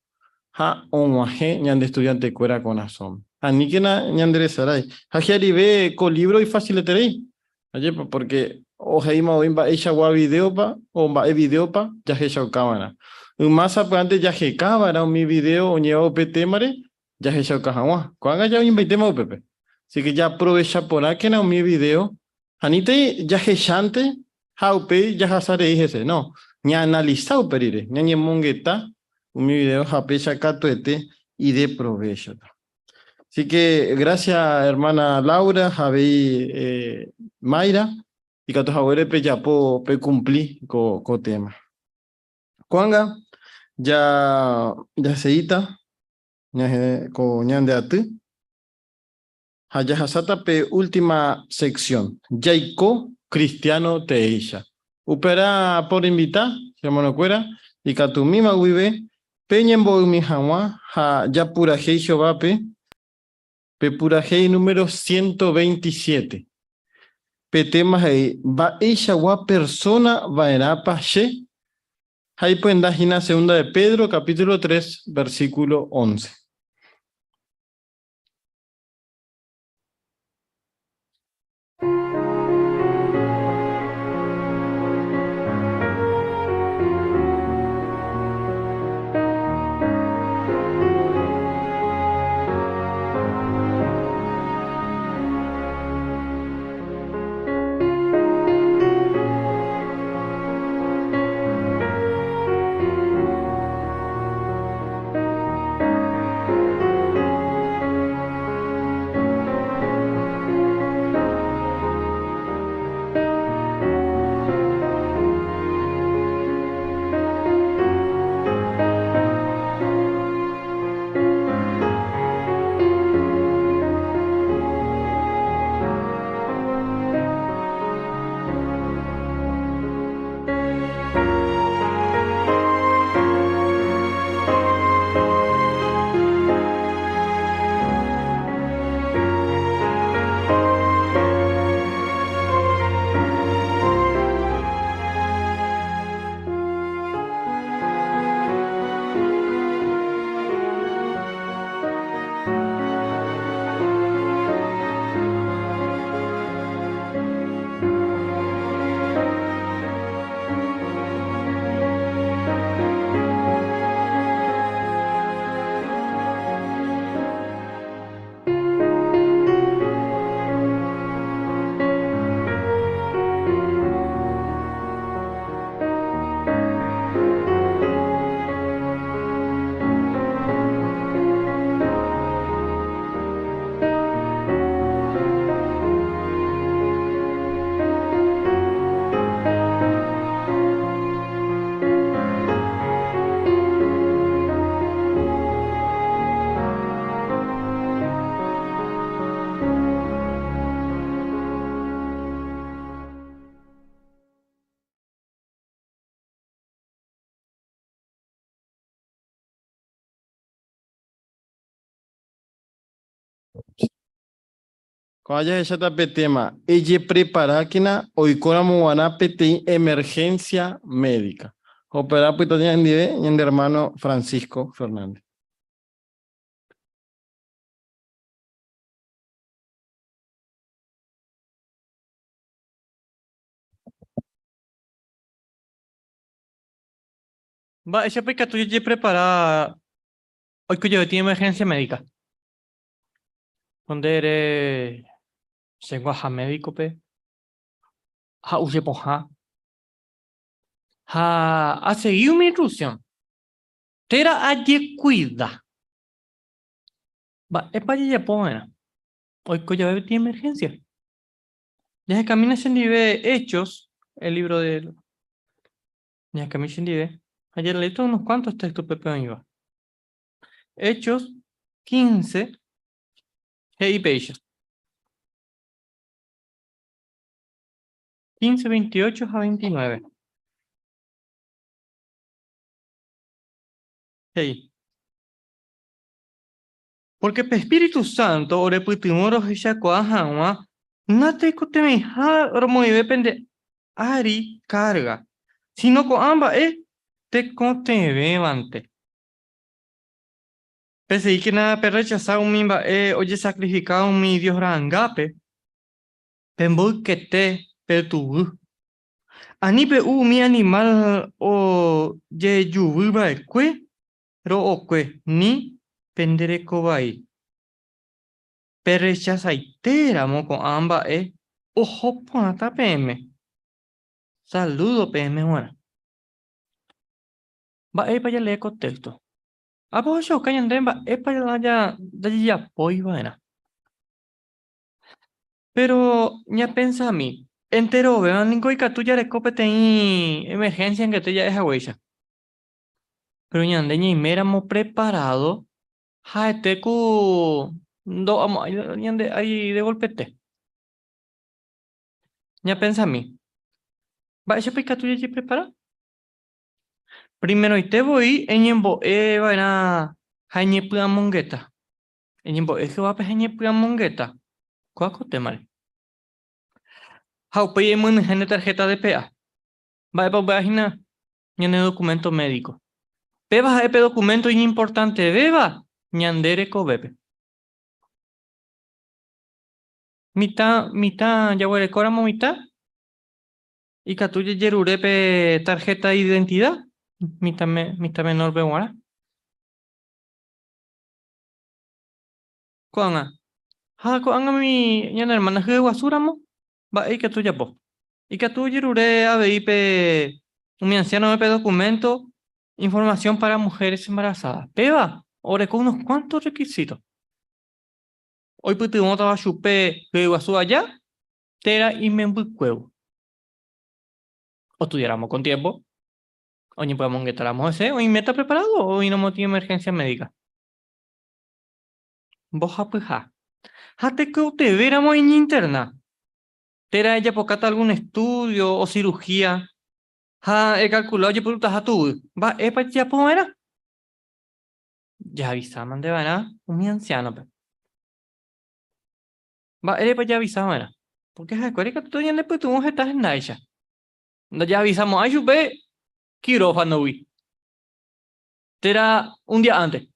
Ha onwaje ñande estudiante cuera con azón. Aníquena ñandere saray. Hajiari ve con libro y fácil terei. Ayer porque ojeima o imba echa gua video pa o va e video pa ya hecha cámara. Un más aparte ya he cámara mi video o llevo petemare ya hecha cajawa. Cuanga ya invitemos o pepe. Así que ya aprovecha por aquí na mi video. Anite ya hechante haupe ya hasare ese no. Ña analizado perire. Ña ñemongueta mi video japecha catuete y de provecho. Así que gracias hermana Laura, Javi Mayra y que todos pe ya pe cumplir con tema. Cuanga ya seita con ñande atu. Haya hasata pe última sección. Jaiko cristiano teisha. Upera por invitar, hermano cuera y que tu misma vive Peñembo mi jamás ya pura hei Jehová pe pura hei número 127. Pe temas hei va ella wa persona va en apa she. Ahí pueden dar en segunda de Pedro capítulo 3 versículo 11. Vaya esa tema. Ella prepara hoy coramo wana peti emergencia médica. Opera pues todavía en el hermano Francisco Fernández. Va, esa pica tuya ya prepara. Hoy que yo tiene emergencia médica. Donde eres. Senguaja médico, pe. Ha, use poja. Ha seguido mi instrucción. Tera aye cuida. Va, es para allá poena. Hoy que yo tiene emergencia. Ya camina sin nivel hechos. El libro de. Ya camina sin nivel. Ayer leí todos unos cuantos textos Pepe iba. Hechos 15. Hey, page. 15, 28 a 29. Hey. Porque el Espíritu Santo, ore putimoro hishakuahanwa, nate kutemiha romoy depende ari carga. Sino con ambas te contebevante. Pese que nada per rechazar un mimba oye sacrificado mi Dios rangape. Pemboy que te pertubu. Anipe mi animal o ye yububa ekwe, ro okwe ni pendere kobai. Perecha itera mo con amba ojo ponata PM. Saludo PM buena. Va para allá leer contexto. Pues yo cañan demba para allá ya poi buena. Pero ya pensa a mí. Entero vean ningún catuya de copete en emergencia en que te ya deja huella. Pero ya andeña y méramo preparado. Jaeteku do amo ahí de golpete. Ya pensa a mí. Va ese picatu ya prepara. Primero y te voy en yembo vaina jañe pua mongueta. En yembo que va a jañe pua mongueta. Cuaco te mal. How pay en gene tarjeta de PA. Va a página ñane documento médico. Peba epe documento importante beba ñandere cobepe. Mitad ya huele coramo mitad. Y catuye yerurepe tarjeta de identidad. Mitad menor beguara. Kuanga. Kuanga mi ñana hermana je guasuramo. Va y que tú ya po. Y que tú yerure a pe un anciano me pe documento. Información para mujeres embarazadas. Peba, ore con unos cuantos requisitos. Hoy pues tuvimos a chupe que guasu allá. Tera y me cuevo. O estudiáramos con tiempo. O ni podemos guetáramos ese. O y meta preparado. O y no motivo emergencia médica. Boja pues ja. Jate que usted viéramos en interna. Tera ella pocata algún estudio o cirugía. He calculado yo por tu va, para ya era. Ya avisaban de vana un anciano. Va, para ya avisaban. Porque es que tú ya después tú estás en Naisha. Ya avisamos, ay, ve, quirófano, güey. Tera un día antes.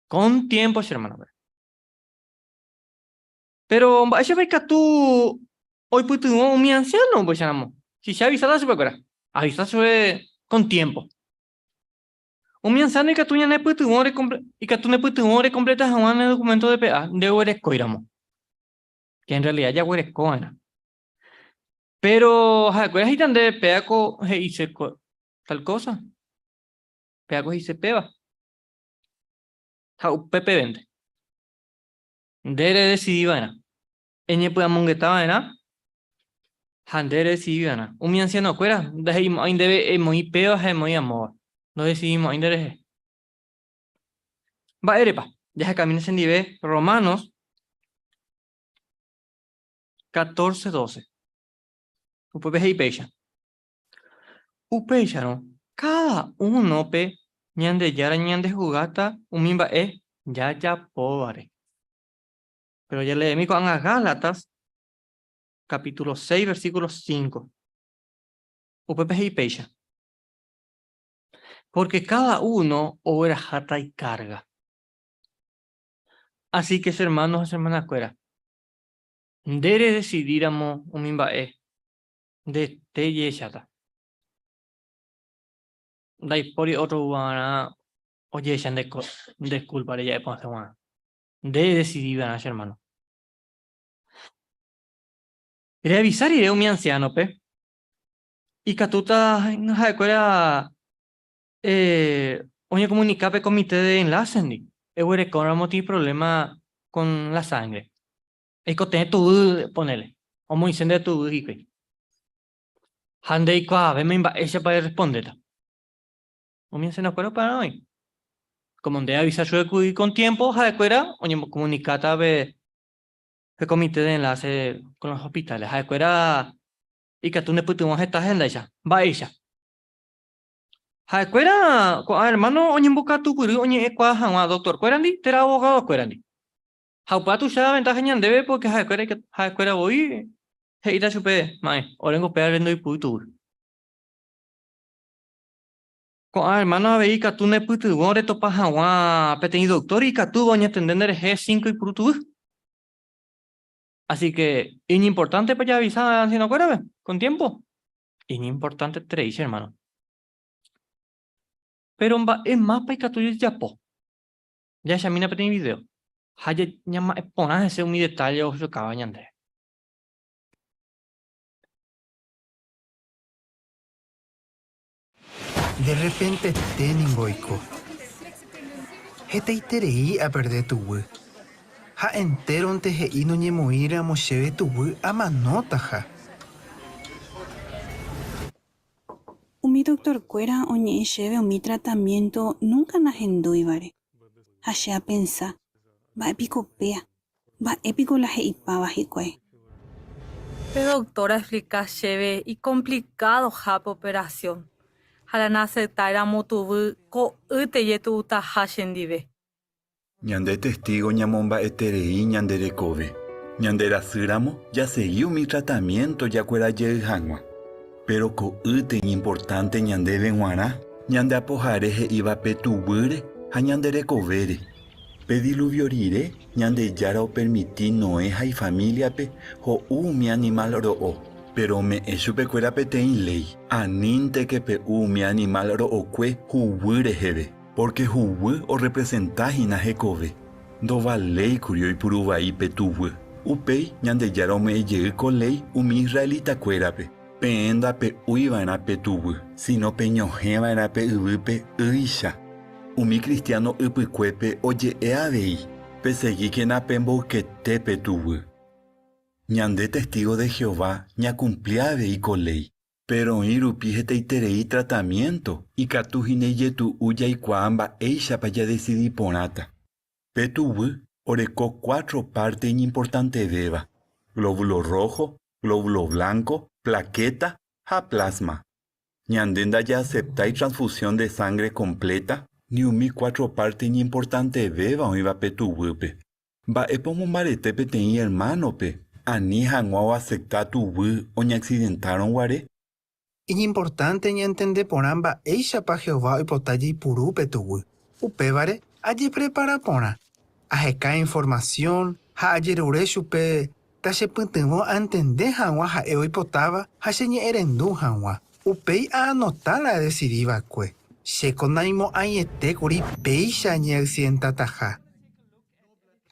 Con tiempo, hermano. Pero, vaya, ve que tú hoy pues tú un anciano, pues llamamos. Si se avisa, se puede avisarse con tiempo. Un anciano y que tú ya no puedes y que tú no puedes completas un documento de PA de Hueresco, iramos. Que en realidad ya Hueresco era. Pero, ¿cuál es el de PA hice tal cosa? PA hice peba. Pepe vende. Dere decidida. En pueda monguetaba, ¿no? Handere decidida. Un anciano fuera, dejemos ahí debe muy peo, muy amor. No decidimos ahí debe. Va erepa, ya caminas en nivel Romanos 14:12. Upe y pecha. Upecha no. Cada uno pe ñande yara ñande jugata umimba ya pobre. Pero ya leemos con Gálatas, capítulo 6, versículo 5. UPPG y Pecha. Porque cada uno obra jata y carga. Así que, hermanos y hermanas, cuera. Dere decidiramos un imbae de te yeshata. Dai por otro wana oye ya de disculpa ya de ponce wana. De decidir a hermano. Revisar iré un mi anciano pe. Y catuta no hay cuera oye comunicar comité de enlace ni. Eure con tiene problema con la sangre. Es que tener tu ponerle. O muy de tu hijo. Hande y qua ve me imba ella para responder. O mi anciano cuera para hoy. Como de avisar yo con tiempo, ja de cuera, oye comunicata ve el comité de enlace con los hospitales. Ja de cuera y que tú ne putumos esta agenda ella. Va ella. Ja de cuera, hermano, oye busca tu puri, oye cuaja, doctor cuerandi, tera abogado cuerandi. Ja tu ya ventaja ñan debe porque ja de cuera voy. Heita chupe, mae, orengo pegar vendo y putur. Hermano, veí que tú ne putu, gore topa jawa, peteni doctor y que tú voy a entender el G5 y putu. Así que, es importante para ya avisar si no acuerdas, con tiempo. Es importante tres, hermano. Pero es más para que tú ya po. Ya se mina peteni video. Haya llama poner ese un detalle o su cabañante. De repente teningoiko. Hete iterei a perder tu wu. Ha entero un teje ino ñemoira mocheve tu wu a manota ja. Mi doctor cuera oñe cheve o mi tratamiento nunca na hendui Hashe a pensa. Va épico pea. Va épico la heipaba hikue. Pero doctora explica cheve y complicado japa operación. Halana aceptar motubu ko ute yetu uta hashendive. Ñande testigo ñamomba eterei ñandere kobe. Ñandera síramo ya seguiu mi tratamiento ya cuera yehangua. Pero ko ute importante ñande venguara. Ñande apojareje iba petubure a ñandere kobere. Pediluviorire ñande yara o permití noeja y familia pe ho mi animal ro'o. Pero me esupe cuera petein ley. Aninte que pe mi animal ro'o cue huwire jebe. Porque huwe o representar hinaje kobe. Do valei curio y puruvai petuwe. Upei ñande yara o me eye con ley mi israelita cuerape. Peenda pe uivana petuwe. Sino peñojeva era pe uvipe uisha. Mi cristiano upicuepe oye eavei. Pe segui que na pembo que te petuwe. Ñande testigo de Jehová ña cumpliave y con ley. Pero irupi te iterei tratamiento y catujine yetu uya y cuamba eisha pa ya decidí ponata. Petuwe orecó 4 partes importantes beba. Glóbulo rojo, glóbulo blanco, plaqueta, a plasma. Ñandenda ya acepta y transfusión de sangre completa, ni umi 4 partes importantes beba o iba petuwe. Va epomo marete pe teni hermano pe. Ani hanguao acepta tu wu o ña accidentaron guare. Es importante ña entender poramba eisha pa Jehová y potalle y purupe tu wu. Upevare, allí prepara pona. Ajeca información, ha ayer ureshupe. Tashe puntimo a entender hangua ha eo y potaba, ha se ñe erendu hangua. Upei a anotar la decidiva cue. Se conaimo ayete curi peisha ñe accidenta taja.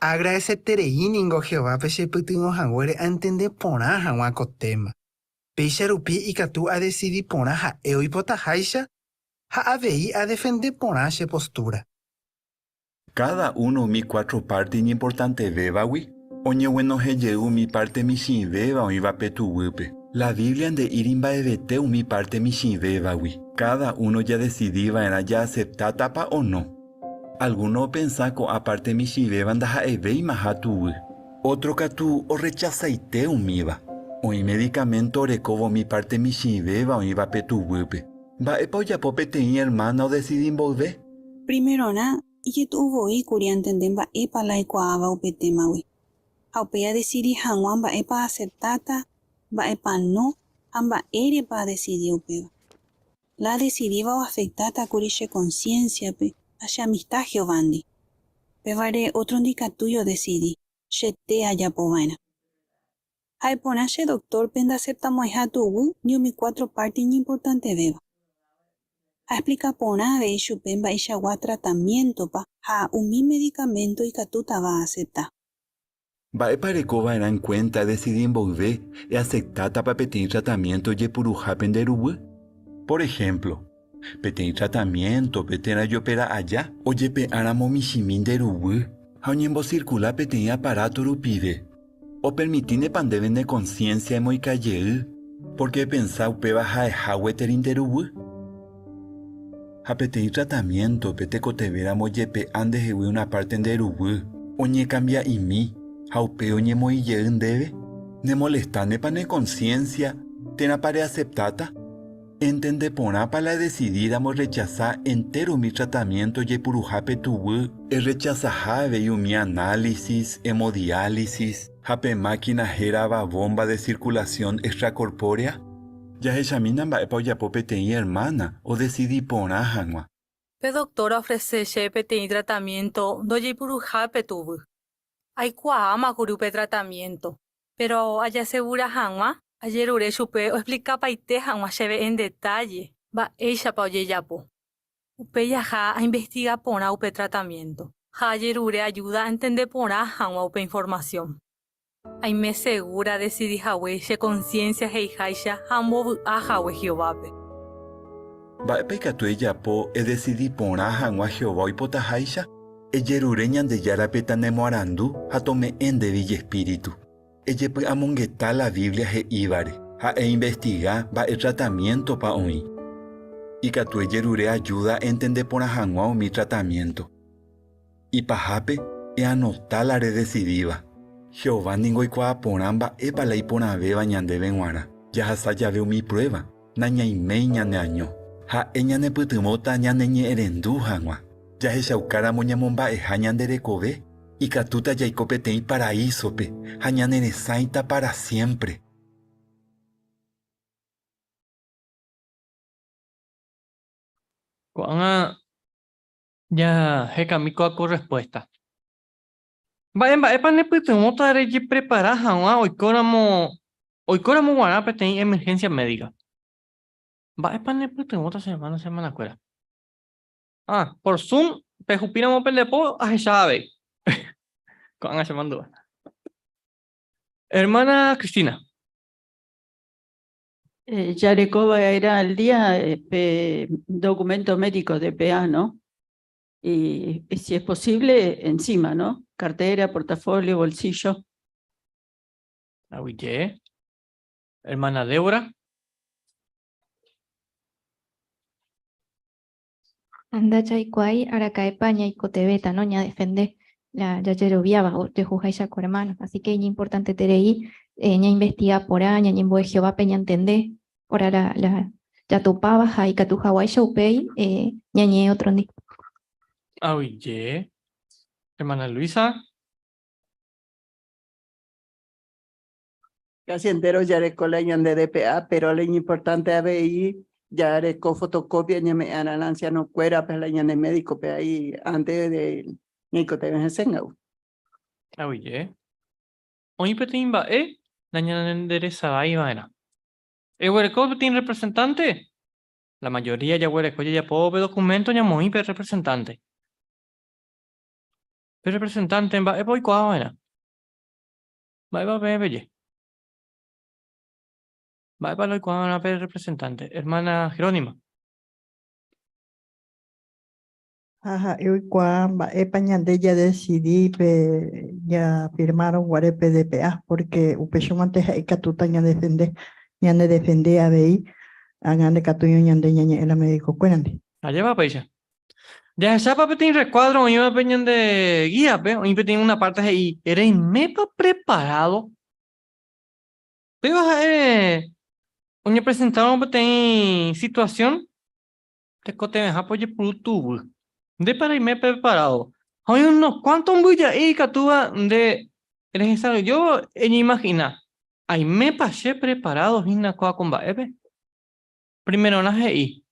Agradece tereiningo Jehová peche putingo hanguere a entender pona hangua cotema. Peisha rupi y catu a decidir pona ha eo y potajaisha, ha avei a defender pona se postura. Cada uno mi 4 partes importantes bebawi. Oñe bueno heyeu mi parte mishin beba o iba petuwupe. La Biblia de irimba ebete mi parte mishin bebawi. Cada uno ya decidía era ya aceptar tapa o no. Alguno pensa ko aparte mishin banda ha ebei mahatuwe. Otro katu o rechazaite umiba. O y medicamento recobo mi parte mishin beba o iba petuwupe. Va epoya popete y hermana o decidí volver. Primero na, y tu voy curiante en demba epa la ecuava upetemawi. Haupea decidi hanguan va epa aceptata, va epa no, amba ere pa decidir upeva. La decidiva o afectata curisce conciencia pe, hacia amistad Giovanni. Pevare otro indicatuyo decidi, chete allá povaina. Hay ponache doctor penda acepta moijatu ni mi 4 partes importante beba. A explica pona ve chupemba ishagua tratamiento pa ha umi medicamento y catuta va a aceptar. Va parecova era en cuenta decidir envolver y aceptar para pedir tratamiento de puruja penderubue. Por ejemplo, pedir tratamiento petera yo pera allá o ye pe aramo mishimin derubue. Hauniembo circular pedir aparato rupide. O permitine pandeven de conciencia y muy calle, porque pensar upeba jaejawe terinderubue. A pedir tratamiento pete cotevera moyepe ande jewe una parte en derubue. Oñe cambia y mi. Haupeo ñe moille debe. Ne molestane pa ne conciencia. Tena pare aceptata. Entende pona para decidir amo rechazar entero mi tratamiento ye purujape tuwe. E rechaza jave y mi análisis, hemodiálisis. Hape máquina geraba bomba de circulación extracorpórea. Ya examinan va epa yapope tei hermana o decidí pona hanwa. Pe doctora ofrece chepe tei tratamiento doye puruja petubu. Hay ama curupe tratamiento. Pero allá segura hanwa, ayer ure chupe o explica paite hanwa cheve en detalle. Va ella pa oye yapo. Upe ya a investiga pona upe tratamiento. Ha ayer ure ayuda a entender pona hanwa upe información. Ay me segura decidi hawe she conciencia heijaisha hambo a hawe Jehovape. Va pecatu ella po e decidi pona hanwa Jehová y potajaisha. E yerureñan de yara petanemo arandu hatome ende villa espíritu. Ella pe amongeta la Biblia he ibare. Ha e investiga va el tratamiento pa hoy. Y catu yerure ayuda a entender pona hanwa o mi tratamiento. Y pajape e anotar la redecidiva. Jehová ningo ikua poramba epala ipona beba ñande benguara. Ya hasa ya veo mi prueba. Naña y meña ne año. Ha eñane putumota ñane ñe erendu hangua. Ya he shaukara moñamomba e hañande recobe. Y catuta ya icopetei paraíso pe. Hañane ne saita para siempre. Kuanga ya hekamiko ako respuesta. Vaya, epa ne putumota tare ye preparaja oikóramo guarape ten emergencia médica. Va epa ne putumota semana cuera. Ah, por Zoom pejupinamo pelepo a sabe. Kuanga se mandó. Hermana Cristina. Yarekova era al día documento médico de PA, ¿no? Y si es posible, encima, ¿no? Cartera, portafolio, bolsillo. Oye. Hermana Débora. Anda chaykuay arakaepa ñaikoteveta, ¿no? Ña defende la yayeroviaba o te jujáis con hermanos. Así que es importante terei ña investiga por aña, ña emboe Jehová peña entender. Ora ya topaba hay catu Hawái Showpay, ñañe otro día. Oye. Hermana Luisa. Casi entero ya recoleñan de DPA, pero lo importante es ABI, ya reco fotocopia, ya me analancia no cuera, pues la de médico, pero ahí antes de Nico te ven en Oye. Oye, petimba, la ñana endereza ahí vaina. ¿Huereco tiene representante? La mayoría ya huereco ya puedo ver documento ya muy representante. Pero representante va voy cuá vaina. Va belle. Va lo cuá una representante. Hermana Jerónima. Ajá, yo cuando de ya decidí ya firmaron guarepe DPA porque upecho antes hay catuta ya defender a BI hagan de catuño ñande ñaña el médico cuéntate. Allá va pecha. Ya esa papel tiene recuadro, y una peña de guía, pero y tiene una parte ahí. Eres mepa preparado. Pero oye presentaron en situación te cote me apoye por YouTube. De para irme preparado. Hay unos cuantos bulla y catúa de Es necesario. Yo, imagina, ahí me pasé preparado, Hina Koa con Baebe. Primero, naje y.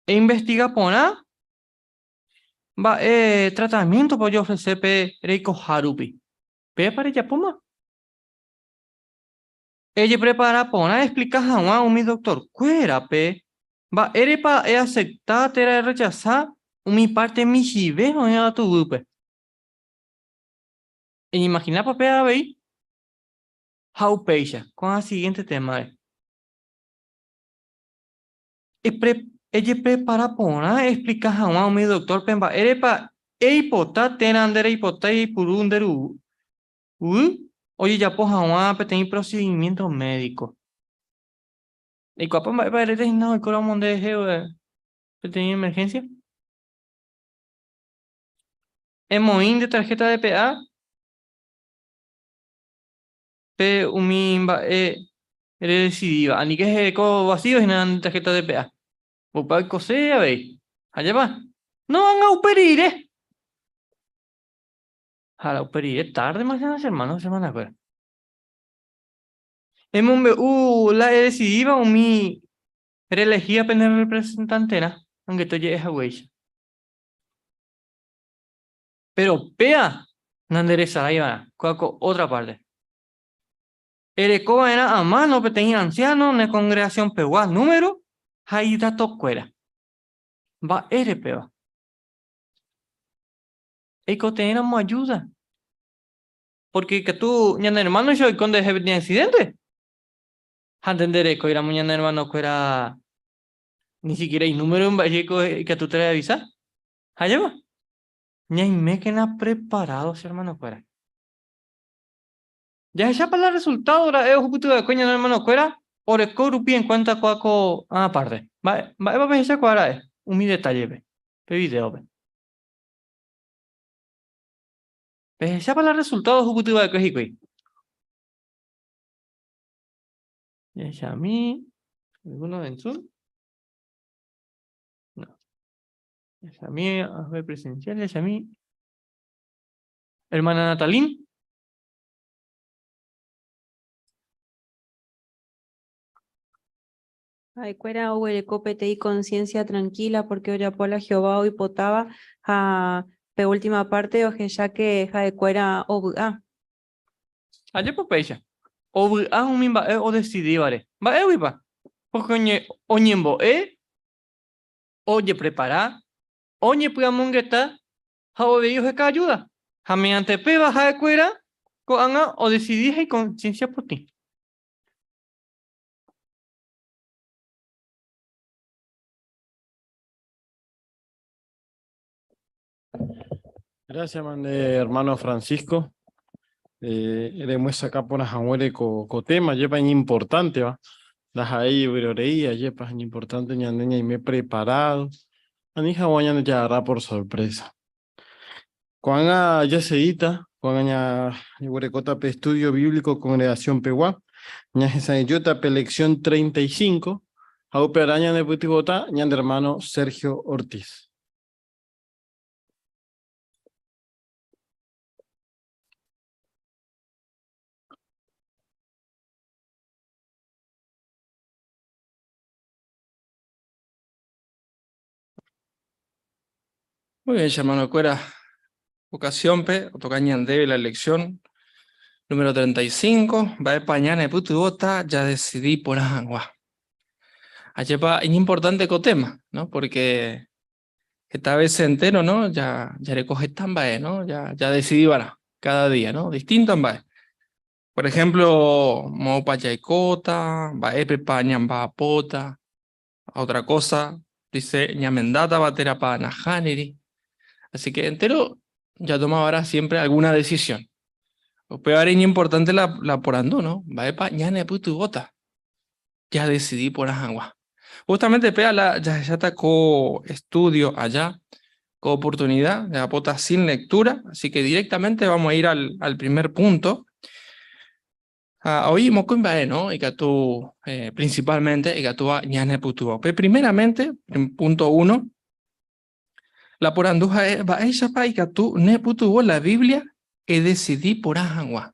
E investiga por nada. Va, tratamiento para yo ofrecer Reiko Harupi. Pe para ella, poma. Ella prepara por nada, explica a mi doctor. Cuera, pe. Va, eres para aceptar, te rechazar. Mi parte, mi chive, no era tu grupo. E imagina, papel, a ver. How peisha, con el siguiente tema. Ella prepara por nada, explica a mi doctor. Pemba, eres para eipota, tenandere eipota y purunderu. Oye, ya pues a tener procedimiento médico. ¿Y cuál es no el corazón de geo tener emergencia? Emoín de tarjeta de PA. Pe umimba decidida. Ani que es co vacío y nada tarjeta de PA. O para coser, a ver. Allá va. No van a operar, A la operar tarde mañana, hermanos, hermana, pues. La decidida o mi elegía tener representante, aunque tú llegues a huella. Pero pea, no endereza ahí va, otra parte. Erecoba era a mano, pero tenía anciano, en congregación peguá, número, ahí dato cuera. Va, peba. Eco teníamos ayuda. Porque que tú, ñan hermano, yo, y cuando es accidente. Entender que era mañana hermano, que era ni siquiera hay número en Valleco que tú te avisas. Allá va. Ña me queda preparado, hermano, fuera. Ya para el resultado, ahora es un puto de coña, hermano, fuera. O el corupi en cuenta cuaco aparte. Va a pensar cuál es. Un mi detalle, ve. Video, ve. Ya para el resultado, es un puto de coña. Ya a mí. ¿Alguno en Zoom? No. Ya a mí, a ver, presencial, ya a mí. Hermana Natalín. Ay, cuera o el copete y conciencia tranquila, porque oya pola Jehová hoy potaba a pe última parte, oje ya que ja de cuera o Allá por pecha. O un mimba o decidí, vale. Va, vipa. Porque oñembo, oye, prepara. Oye, pues amongueta. Jao de ellos que ayuda. Jame ante pe baja de cuera. Coanga o decidí y conciencia por ti. Gracias, hermano Francisco. Demuestra acá por las amuelas con tema, lleva en importante, va. Las ahí, viroreía, lleva en importante, ñandeña y me he preparado. Anija guañana ya hará por sorpresa. Cuando ya se edita, cuando ya huerecota pe estudio bíblico congregación peguá, ña esa yota pe lección 35, a operaña de Putigota, ñan de hermano Sergio Ortiz. Muy bien, hermano Cuera. Ocasión P, Otocañan debe la elección número 35. Va a España, en Putubota, ya decidí por agua. Allí va, es importante con tema, ¿no? Porque esta vez entero, ¿no? Ya le coge tambae, ¿no? Ya decidí, bueno, cada día, ¿no? Distinto tambae. Por ejemplo, mo pachaicota, va Pañan va pota. Otra cosa, dice ñamendata batera pa najaniri. Así que entero ya toma ahora siempre alguna decisión. Pero ahora es importante la porando, ¿no? Va epa ñane putu bota. Ya decidí por agua. Justamente pea ya está con estudio allá, con oportunidad, de pota sin lectura, así que directamente vamos a ir al primer punto. Hoy mocuimbae, ¿no? Y que tú, principalmente, y que tú ñane putu. Pero primeramente, en punto 1, la poranduja es va ella pa y que tú ne putu la Biblia decidí por Ajangua.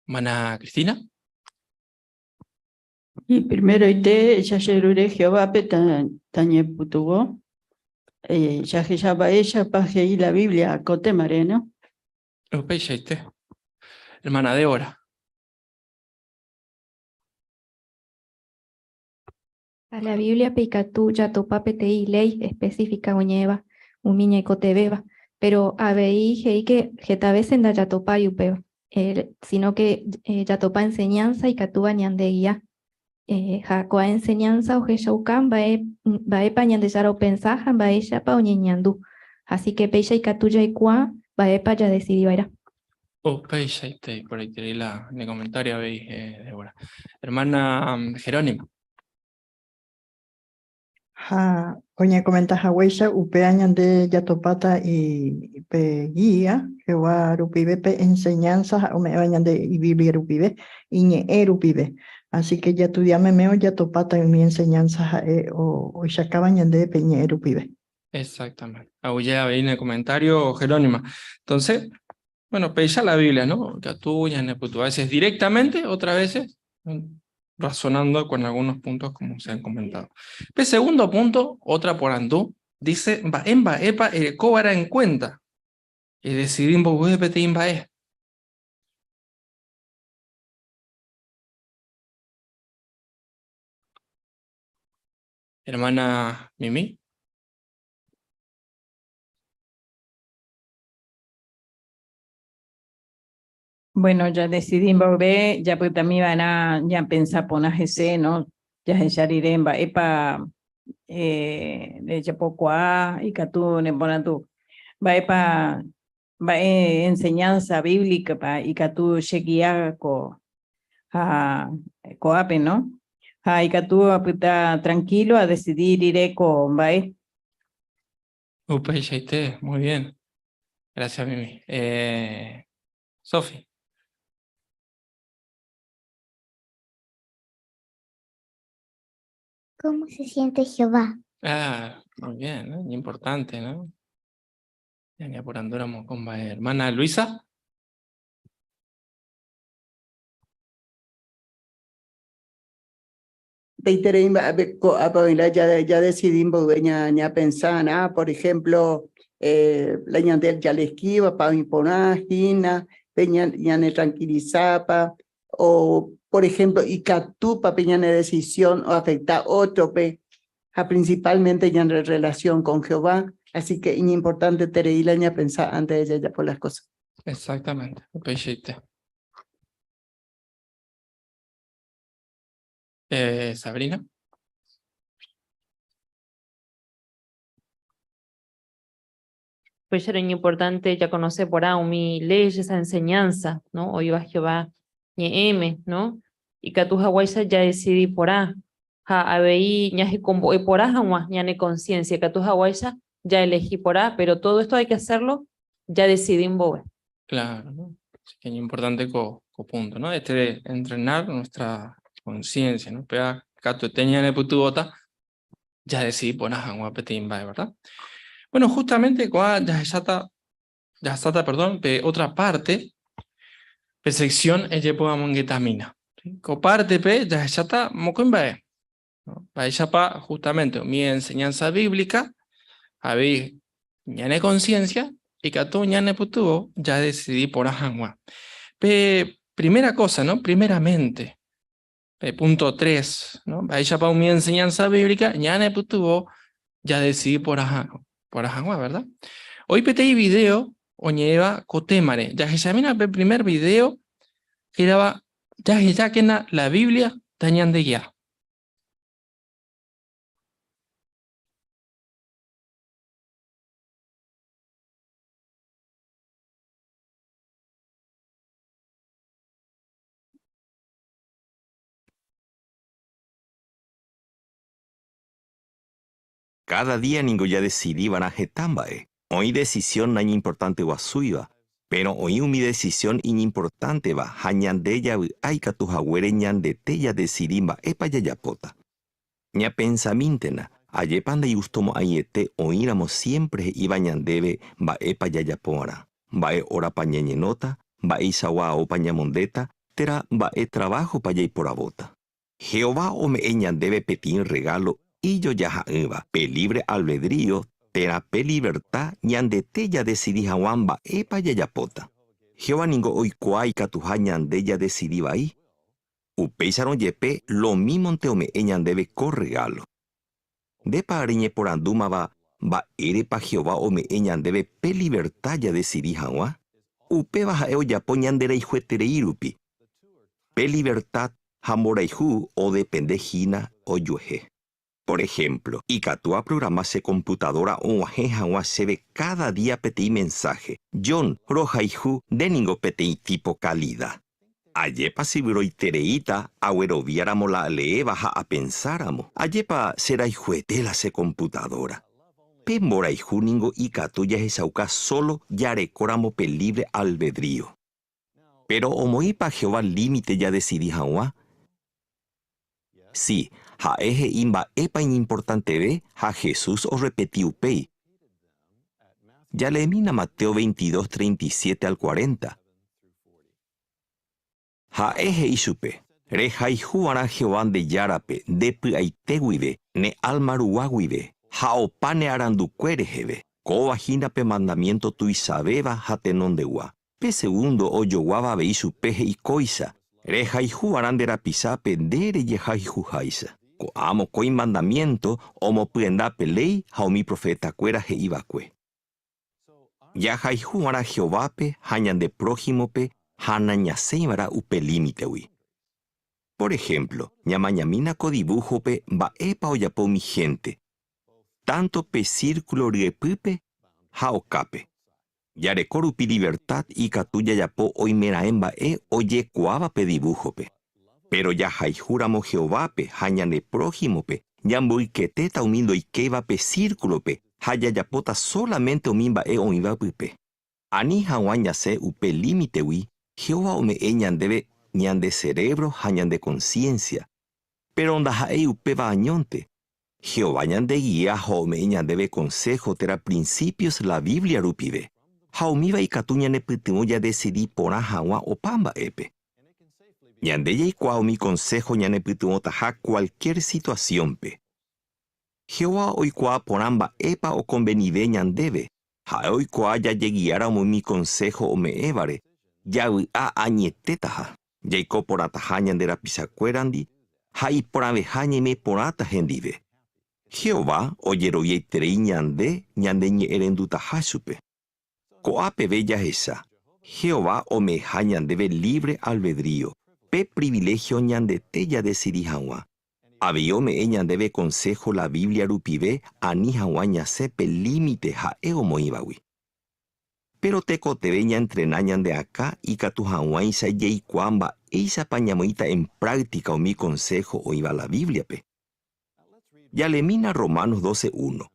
Mana Cristina. Y primero ite ya yerure Jehová tañe putugo. Ya que ya va ella paje y la Biblia cote mareno. Hermana Débora. A la Biblia peicatú ya topa PTI ley específica oñeva, umiña y cotebeba, pero abei que jeta vez en da ya topa yupeba, sino que ya topa enseñanza y catúa ñande guía. Jacoa enseñanza o jeshaucan bae pañan de yaro pensajan bae chapa o ñeñandú. Así que peixa y catuya y cua bae pa ya decidí baira. Peisha, por ahí te en el comentario veis, Débora. Hermana Jerónima. Oña comenta Haweisha, upeañan de Yatopata y pe guía, que va rupibe pe enseñanza, o me bañan de y Biblia rupibe, y ñe rupibe. Así que ya estudiame meo Yatopata en mi enseñanza, o shacabañan de peñe rupibe. Exactamente. Aullea veis en el comentario, Jerónima. Entonces, bueno, peisha la Biblia, ¿no? Catuya, Neputu. A veces directamente, otras veces razonando con algunos puntos como se han comentado. El segundo punto, otra por andú, dice, va epa cobra en cuenta. Y decidimos va es. Hermana Mimi. Bueno, ya decidí volver, ya pues también van a ya pensar por ese, ¿no? Ya ya iremba, epa, de Chapocuá y Catú, Nemponatú, va epa, va enseñanza bíblica, pa, y Catú, Shekia, coape, ¿no? Y Catú, aputa tranquilo a decidir iré con, va. Muy bien. Gracias, Mimi. Sofi. ¿Cómo se siente Jehová? Muy bien, ¿no? Importante, ¿no? Ya por andoramos con va. Hermana Luisa. Ya decidimos ya pensar, por ejemplo, la ñandel ya le esquiva para imponer, ya ne tranquilizapa, o por ejemplo, y catú para peña decisión o afectar otro, principalmente ya en relación con Jehová, así que es importante tereíla ya pensar antes de ella por las cosas. Exactamente, Sabrina. Pues era importante ya conocer por ahí mi ley, esa enseñanza, ¿no? Hoy va Jehová, ñe ¿no? Y que tu hawaisa ya decidí por ahí, abei ñaje combo por ahí, ya ne conciencia, que tu hawaisa ya elegí por ahí, pero todo esto hay que hacerlo, ya decidí en bobe. Claro, ¿no? Así que es importante punto, ¿no? De entrenar nuestra conciencia, ¿no? Pega cato teña en el putubota, ya decidí por ahí, ¿verdad? Bueno, justamente ya está, perdón, otra parte, sección ella pueda mongetamina. Coparte ya está, mocoimbae. Para pa justamente mi enseñanza bíblica, habí ñane conciencia y cato ñane putuvo, ya decidí por ajangua. Primera cosa, ¿no? Primeramente, punto 3, ¿no? Para pa mi enseñanza bíblica, ñane putuvo, ya decidí por ajangua. Por ajangua, ¿verdad? Hoy petei video oñeva cotemare. Ya que examina el primer video que era ya que la Biblia tañan de guía. Cada día ningo ya decidí banaje tambae. Hoy decisión no importante wa suiva. Pero hoy mi decisión importante va. Hañande ya aika tu jawere ñande te ya decidimba epa ya yapota. Ña pensamintena. Ayepande yustomo ayete oíramos siempre iba ñandeve mba'épa jajapóva'erã, mba'e órapa ñeñenóta, mba'e ichaguaópa ñamondéta, térã mba'e trabajópa jaiporãvóta. Jehová ome'ẽ ñandéve peteĩ regalo ijojaha'ỹva pe libre albedrío, térã pe libertad ñandete jadecidí hag̃ua mba'épa jajapóta. Jehová ningo oikuaa ikatuha ñande jadecidí vai. Upéicharõ jepe lo mismonte ome'ẽ ñandéve ko regalo. Ndépa reñeporandúmava mba'érepa Jehová ome'ẽ ñandéve pe libertad jadecidí hag̃ua. Upéva ha'e ojapo ñanderaihueterei rupi. Pe libertad ha mborayhu odependehína ojuehe. Por ejemplo, ikatúa programa se computadora og̃uahẽ hag̃ua chéve cada día peteĩ mensaje. John rohayhu ndéningo peteĩ tipo calidad. Ajépa syvyroitereíta agueroviáramo la leéva ha apensáramo. Ajépa cheraihuetéla se computadora. Pe mborayhu ningo ikatu jahechauka solo jarekóramo pe libre albedrío. Pero omoĩpa Jehová límite jadecidí hag̃ua. Sí, ha'e he'i mba'épa importanteve ha Jesús orepetí upéi. Jalemína Mateo 22, 37 al 40. Ha'e he'i chupe. Rehayhúvarã Jehová ndejárape, ndepy'aite guive, ne almarugua guive, ha opa ne arandukue reheve. Kóvahína pe mandamiento tuichavéva ha tenondegua. Pe segundo ojoguáva avei chupe he'ikóicha. Rehayhúvarã nde rapichápe nde rejehayhuháicha. Ko'ã mokõi mandamiento omopyenda pe ley ha umi profetakuéra he'ivakue. Jahayhúvarã Jehovápe ha ñande prójimope ha nañasẽiva'erã upe límitegui. Por ejemplo, ñamañamína ko dibújope mba'épa ojapo umi gente, tanto pe círculo ryepýpe ha okápe. Jareko rupi libertad ikatu jajapo oimeraẽ mba'e ojekuaáva pe dibújope. Pero jahayhúramo Jehovápe ha ñande prójimope ñamboyketéta umi ndoikéiva pe círculope ha jajapóta solamente umi mba'e oĩva pype. Ani hag̃ua ñasẽ upe límitegui Jehová ome'ẽ ñandéve ñande cerebro ha ñande conciencia. Pero ndaha'éi upéva añónte. Jehová ñande guía ha ome'ẽ ñandéve consejo térã principios la Biblia rupive. Ha umíva ikatu ñanepytyvõ jadecidí porã hag̃ua opa mba'épe. Ñande jaikuaa umi consejo ñanepytyvõta ha cualquier situaciónpe. Jehová oikuaa porã mba'épa okonvenive ñandéve. Ha'e oikuaa jajeguiáramo umi consejo ome'ẽvare. Javy'a añetétaha. Jaiko porãtaha ñande rapichakuérandi ha iporãveha ñemeporãta hendive. Jehová ojeroviaiterei ñande ñande ñe'ẽrendutaha chupe. Ko'ápeve jahecha. Jehová omeha ñandéve libre albedrío. Pe privilegio ñandete jadecidí hag̃ua. Avei ome'ẽ ñandéve consejo la Biblia rupive ani hag̃ua ñasẽ pe límite ha'e omoĩvagui. Pero tekoteve ñaentrena ñande akã ikatu hag̃uáicha jaikuaa mba'éichapa ñamoĩta en práctica umi consejo oĩva la Bibliape. Jalemína Romanos 12:1.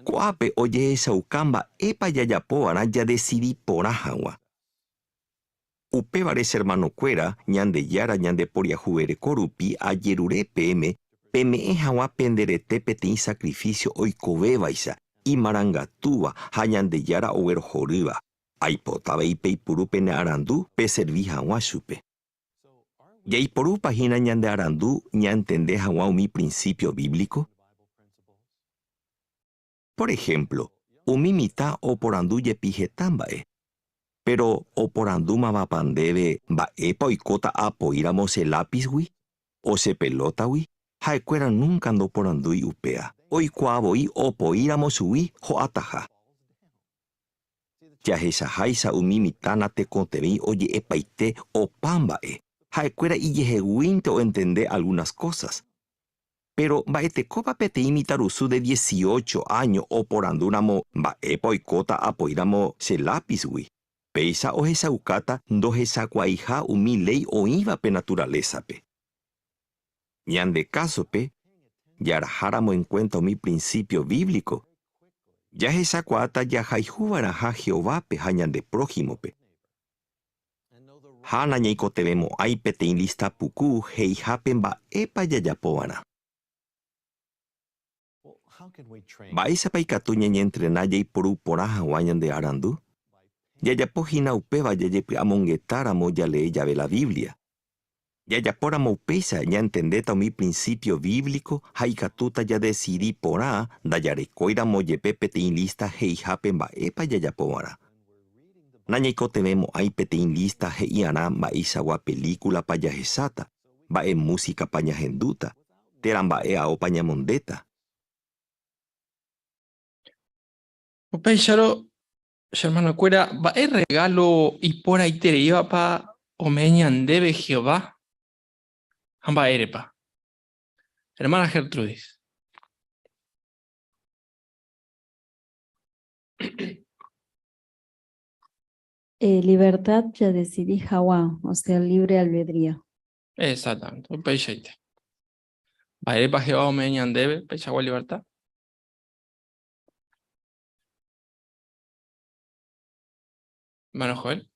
Ko'ápe ojehechauka mba'épa jajapóva'erã jadecidí porã hag̃ua. Upévare hermanokuéra ñandejára ñandeporiahuvéreko rupi ajerure peme'ẽ hag̃ua penderete peteĩ sacrificio oikovévaicha imarangatúva ha ñandejára oguerohorýva. Aipotáva ipeipuru pene arandu pe serví hag̃ua chupe. Jaiporúpahína ñande arandu ñaentende hag̃ua umi principio bíblico. Por ejemplo, umi mitã oporandu jepi heta mba'e. Pero oporandúmava pandéve mba'épa oikóta apoíramo che lápizgui o che pelotagui. Ha'ekuéra nunca ndoporandúi upéa. Oikuaavoi opoíramo chugui ho'ataha. Jahechaháicha umi mitãna tekotevẽi oje'epaite opa mba'e. Ha'ekuéra ijeheguínte oentende algunas cosas. Pero mba'etekópa peteĩ mitãrusu de 18 años oporandúramo mba'épa oikóta apoíramo che lápizgui. Péicha ohechaukáta ndohechakuaaha umi ley oĩvape naturalezape. Ñande cásope, jaraháramo en cuenta umi principio bíblico. Jahechakuaáta jahayhúva'erã ha Jehovápe ha ñande prójimope. Ha nañaikotevemo'ãi peteĩ lista puku heihápe mba'épa jajapóva'erã. Mba'éichapa ikatu ñañentrenaya iporu porã hag̃ua ñande arandu. Jajapohína upéva jajepy'amongetáramo jalee jave la Biblia. Jajapóramo upéicha ñaentendéta umi principio bíblico ha ikatúta jadecidí porã ndajarekóiramo jepe peteĩ lista he'ihápe mba'épa jajapóvarã. Nañaikotevémo'ãi peteĩ lista he'i'arã mba'eichagua películapa jahesáta, mba'e músicapa ñahendúta, térã mba'e aópa ñamondéta. Upéicharõ, hermanokuéra, mba'e regalo iporãitereíva ome ñandéve Jehová. Ha mba'érepa. Hermana Gertrudis. Libertad ya decidí Hawa, o sea, libre albedrío. Exactamente. Upéichaite. Mba'érepa Jehová ome ñandéve, peichagua libertad. Hermano Joel.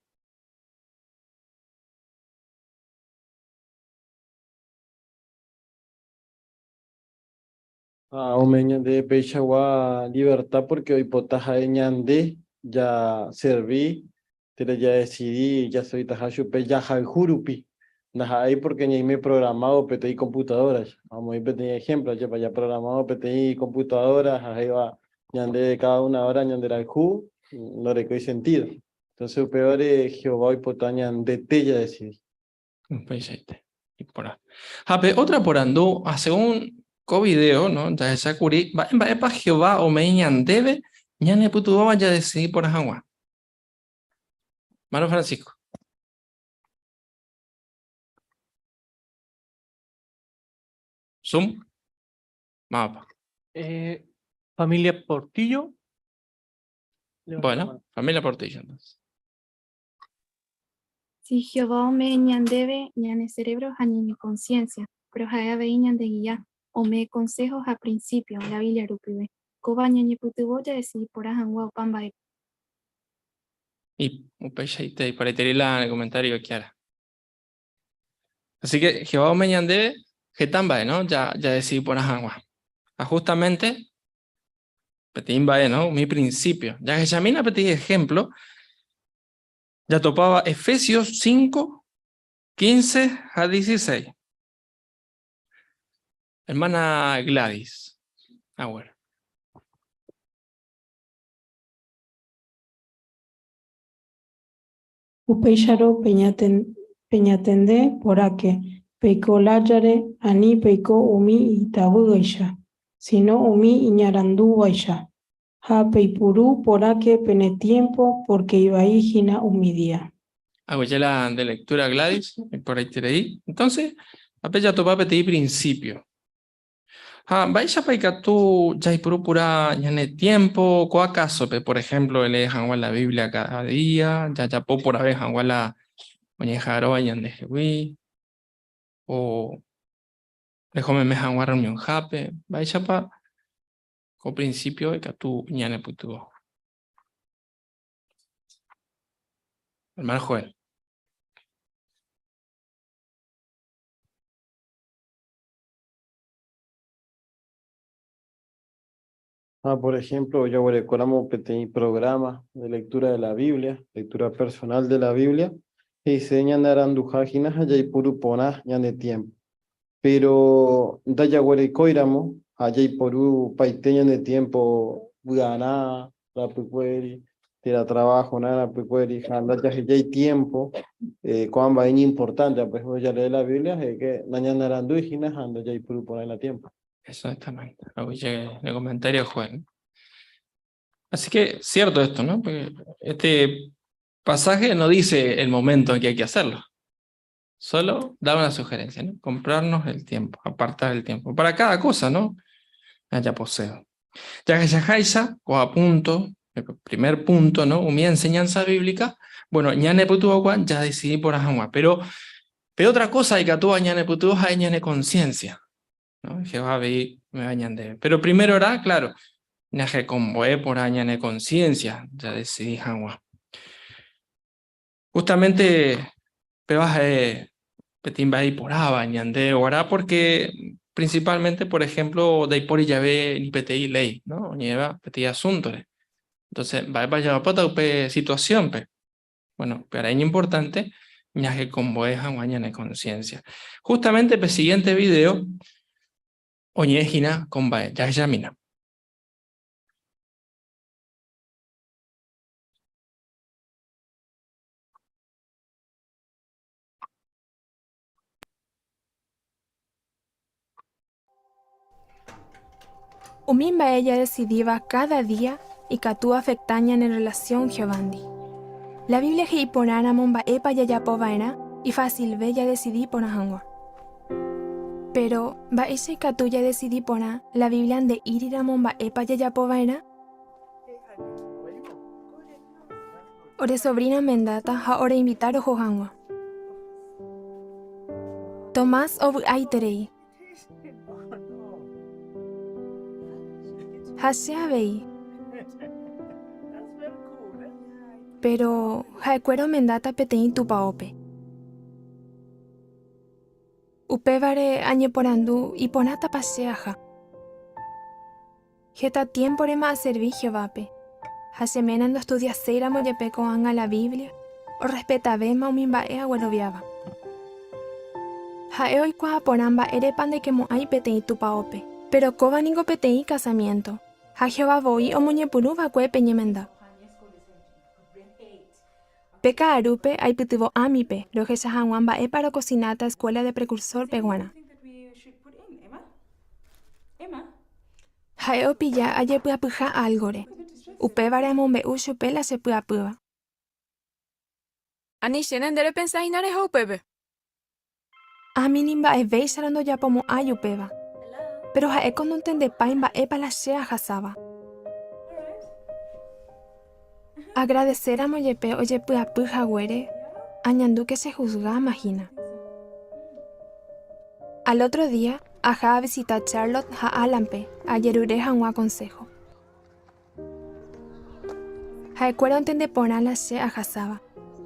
Ome ñande peichagua libertad porque hoy potaja de ñande ya serví, pero ya decidí, ya soy tajachupe, ya jurupi. Naja ahí porque ni me he programado PTI computadoras. Vamos a ir PTI ejemplo, ya programado PTI computadoras, ahí va ñande de cada una hora ñande la ju, no le coy sentido. Entonces peor es Jehová y potaña de te ya decidí. Upéichaite. Y por ahí. Otra por andú, según video, ¿no? Ya esa curi, mba'épa Jehová ome ñandéve, ñane putuvaba ya decidí por agua. Mano Francisco. Zoom. Mapa. Familia Portillo. Bueno, familia Portillo entonces. Si Jehová me ñandebe, ñane cerebro, ñane conciencia, pero jaya ve ñande guía, o me consejos a principio, la Biblia rupibe. Coba ñane putuboya decidí por ajangua o pamba. Y upéichaite, y para tenerla en el comentario, Kiara. Así que Jehová me ñandebe, Getambae, ¿no? Ya decidí por agua. Justamente, Petimbae, ¿no? Mi principio. Ya que Yamina Petit ejemplo, ya topaba Efesios 5, 15 a 16. Hermana Gladys. Bueno. Upéicharo peñatende porake, peiko lájare, ani peiko umi itabýicha, sino umi iñarandúvaicha. Ha peipuru porake pene tiempo, porque ibaígina umi día. Hago ya la de lectura Gladys, por ahí te leí. Entonces, apeya topa peti principio. Vaya para tú ya pura ñane tiempo, ¿co acaso? Por ejemplo, le dejan la Biblia cada día, ya por vez la mañejaro ñan de Jehui, o déjame me dejan reunión jape, vaya para co principio de que tú ñane putu. Hermano Joel. Por ejemplo, yo recuerdo PTI programa de lectura de la Biblia, lectura personal de la Biblia, y enseñan a randujajinas allá y purupona ya de tiempo. Pero daya coiramo allá y puru paiteña de tiempo, gana, la puqueri, tira trabajo, nada, la puqueri, anda ya hay tiempo, cuando va importante, pues ya leer la Biblia, es que mañana randujajinas anda ya y purupona la tiempo. Exactamente. Oye, en el comentario Juan. Así que cierto esto, ¿no? Porque este pasaje no dice el momento en que hay que hacerlo. Solo da una sugerencia, ¿no? Comprarnos el tiempo, apartar el tiempo. Para cada cosa, ¿no? Ya poseo. Ya que ya o a punto, el primer punto, ¿no? Mi enseñanza bíblica, bueno, ñane putuagua, ya decidí por ajangua. Pero otra cosa hay que tú ñane putuagua, ñane conciencia. ¿No? Jehová me bañan de. Pero primero era, claro, naje convoé por añane conciencia, ya decidí agua. Justamente, pebaje, petimba y por bañan de guará, porque principalmente, por ejemplo, de por llave ni PTI ley, ¿no? Lleva PTI asuntos. Entonces, va a llevar para otra situación, pe. Bueno, pero es importante, ya que como es mañana de conciencia. Justamente, el siguiente video, oye, Gina, con ya examina. Umimba ella decidía cada día y catú afectaña en relación Giovanni. La Biblia que iponana momba epa ya povaena y fácil bella decidí ponajangua. Pero va ese catú ya decidí pona la Biblia de irira momba epa ya povaena. Ore sobrina mendata ha ore invitar o jojangua. Tomás ob aiterei. Hasea vei. Pero jaecuero mendata petein tupaope. Upevare añeporandu y ponata paseaja. Jeta tiempo rema a servicio vape. Hasemenando estudia seira moyepe con a la Biblia o respeta vema o mimba ea hueloviaba. Jae hoy cua ponamba erepan de que mo hay petein tupaope. Pero coba ningo petein casamiento. Ha Jehová voy o muñepuru va cue peñemenda. Peca arupe hay putivo amipe, lo que sahanwamba e para cocinata escuela de precursor peguana. Hae opilla aye pua puja algore. Upe varemombe ushupe la se pua pua. Ani shenen dere pensa hinare ho pepe. Aminimba e veis sarando ya pomo ayupeva. Pero jae con un tende paimba e para la sea jasaba. Agradecer a moyepe oye pua puja güere, añandú que se juzga imagina. Al otro día, ajá a visitar Charlotte ja alampe, ayer ureja un consejo. Jaecuera entende pona la se ajasaba,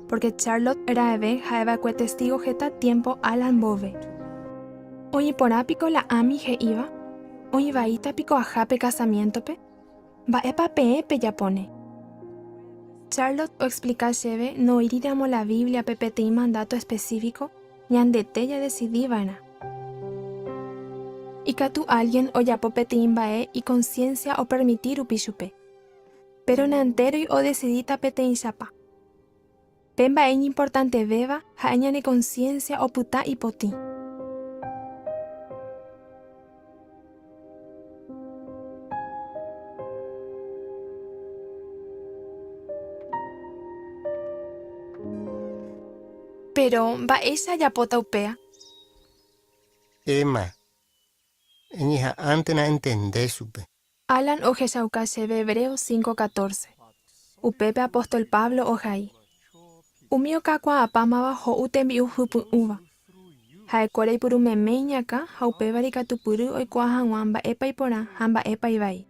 porque Charlotte era eve jaeva cue testigo jeta tiempo alan bove. Oye pona pico la ami je iba, oye vaita pico ajape casamiento pe, va epa pe ya pone. Charlotte o explicase no iríamos la Biblia PPT mandato específico, ni andete ya decidí vana. Y que tú alguien o ya popete imbae y conciencia o permitir upishupe. Pero nantero y o decidí tapete inchapa. Pemba es importante beba, jaña de conciencia o puta y poti. Pero va esa ya pota upea. Emma, hija antes no entendé supe. Alan o Jesauca se ve Hebreos 5:14. Upepe apóstol Pablo o Jai. Umio kakwa apama bajo utembi uhupu uva. Jaekorei puru memeña ka jaupevari katupuru oikua hangwamba epa ipora hamba epa ibai.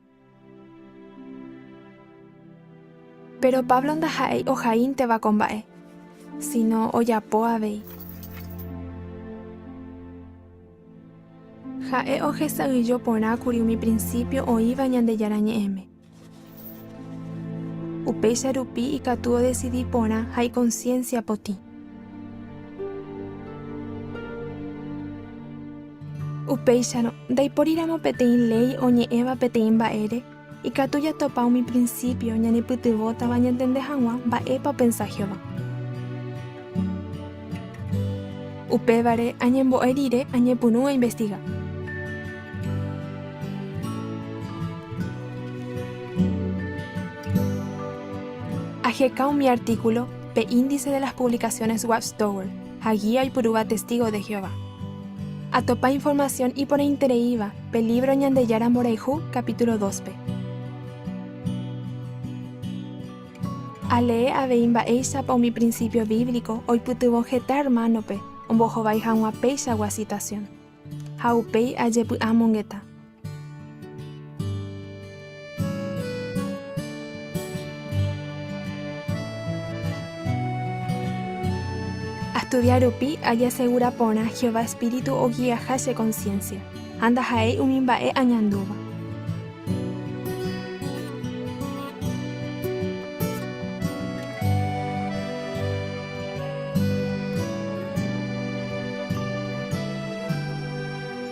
Pero Pablo anda jaei o jain te va con bae. Sino oyapoa vei. Jae o jesaguillo pona curiu mi principio o iba ñande yarañeeme. Upeixa rupi y catuo decidí pona hay conciencia poti. Upeixa no, dai por iramo petein ley o ñeeva petein baere y catu ya topao mi principio ñane putibota va ñentende hangwa va epa pensa Jehová. Upevare añembo erire añepunu a investiga. Ajecao mi artículo, pe índice de las publicaciones Watchtower, Hagia y Puruba Testigo de Jehová. Atopa información y por intereiva, pe libro ñandeyara moreiju, capítulo 2p. Alee aveimba eisa pa mi principio bíblico, hoy putubo jeta hermano pe, ombojo vai hanwa peisa wa citación. Haupei ayepu amongeta. Estudiar upi haya segura pona Jehová espíritu o guía hase conciencia. Handa hae umimbae añanduva.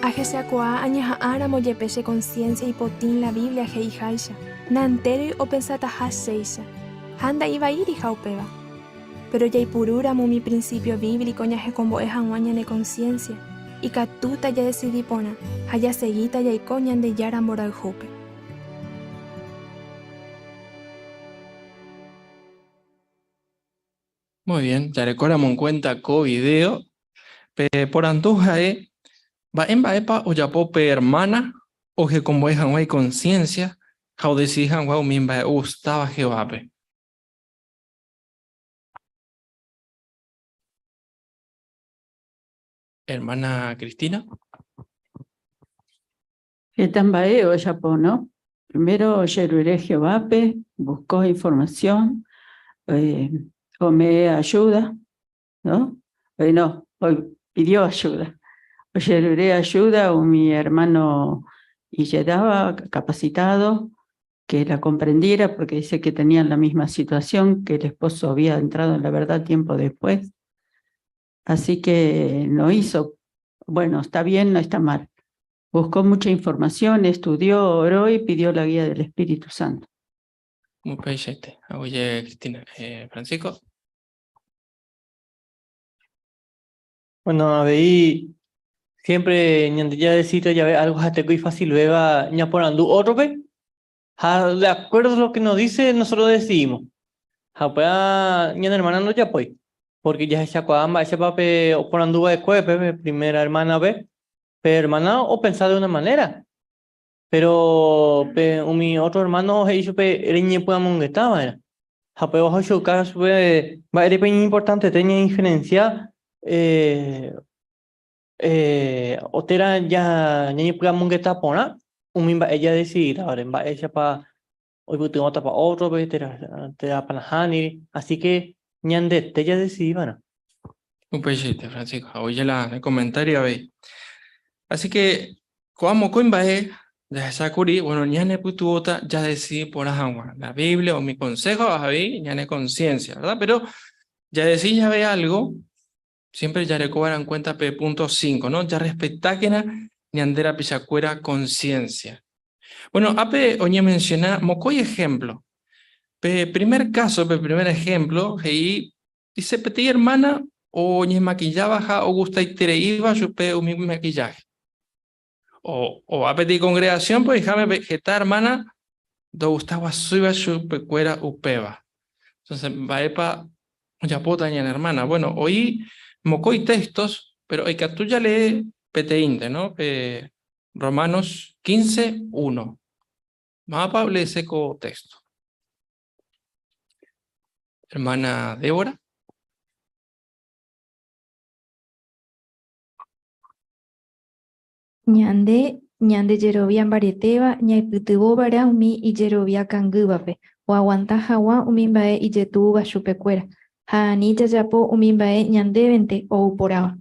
Ajeseakoa añahaara moyepese conciencia y potín la Biblia heijaisha. Nantero o pensata haseisha. Handa iba a ir y jaupeva. Pero ya ipurura mu mi principio bíblico ñaje combo es aguaña de conciencia. Y catuta ya decidí pona. Haya seguita ya y coñan de yara moral jupe. Muy bien, ya recordamos en cuenta co video. Por antoja va en baepa o ya pope hermana o que como es hanway conciencia, how decís hanway min ba gustaba jevape. Hermana Cristina. Etambae o Japón, ¿no? Primero Yeruré Jehovape buscó información, o me ayuda, ¿no? No, hoy pidió ayuda. O Yeruré ayuda, o mi hermano y llegaba capacitado, que la comprendiera, porque dice que tenían la misma situación, que el esposo había entrado en la verdad tiempo después. Así que no hizo, bueno, está bien, no está mal. Buscó mucha información, estudió, oró y pidió la guía del Espíritu Santo. Muy presente. Oye, Cristina. Francisco. Bueno, ahí siempre ya decito ya ve algo hasta que fácil luego ya por andu otro pe. De acuerdo a lo que nos dice, nosotros decidimos. Ya hermana no ya pues. Porque ya se acuerdan, ese pape o por andu de cuepe, primera hermana ve. Pero hermana o pensar de una manera. Pero mi otro hermano hizo reñe pueda monguetaba era. Jape bajo su caso va era importante tenía inferencia otera ya ni pueda mongueta pona ella decidida ahora va ella para hoy tengo otra para otro te para hani así que ñande ella decidida. Un pechete, Francisco. Oye el comentario ve. Así que como coimbae de Sakuri, bueno, ñane putuota ya decidí por agua. La Biblia o mi consejo, ahí ñane conciencia, ¿verdad? Pero ya decí ya ve algo, siempre ya recobrarán cuenta punto 5, ¿no? Ya respetá que ñandera pichacuera conciencia. Bueno, ape oñe menciona mocoy ejemplo. Primer caso, primer ejemplo, y dice peti hermana o ñe maquillaba ja o gusta y iba yo pe un maquillaje. O a pedir congregación, pues déjame vegetar, hermana, do gustaba suba su pecuera upeva. Entonces, vaepa, ya puedo hermana. Bueno, hoy mocoy textos, pero hay que tú ya lee peteinte, ¿no? Romanos 15, 1. Más Pablo seco texto. Hermana Débora. Ñande Yerovia Bareteva, ñaipytyvõ vara umi ijerovia kangývape, o aguanta hag̃ua umi mba'e ijetúva chupekuéra, ha ani jajapo umi mba'e ñandévente ouporãva.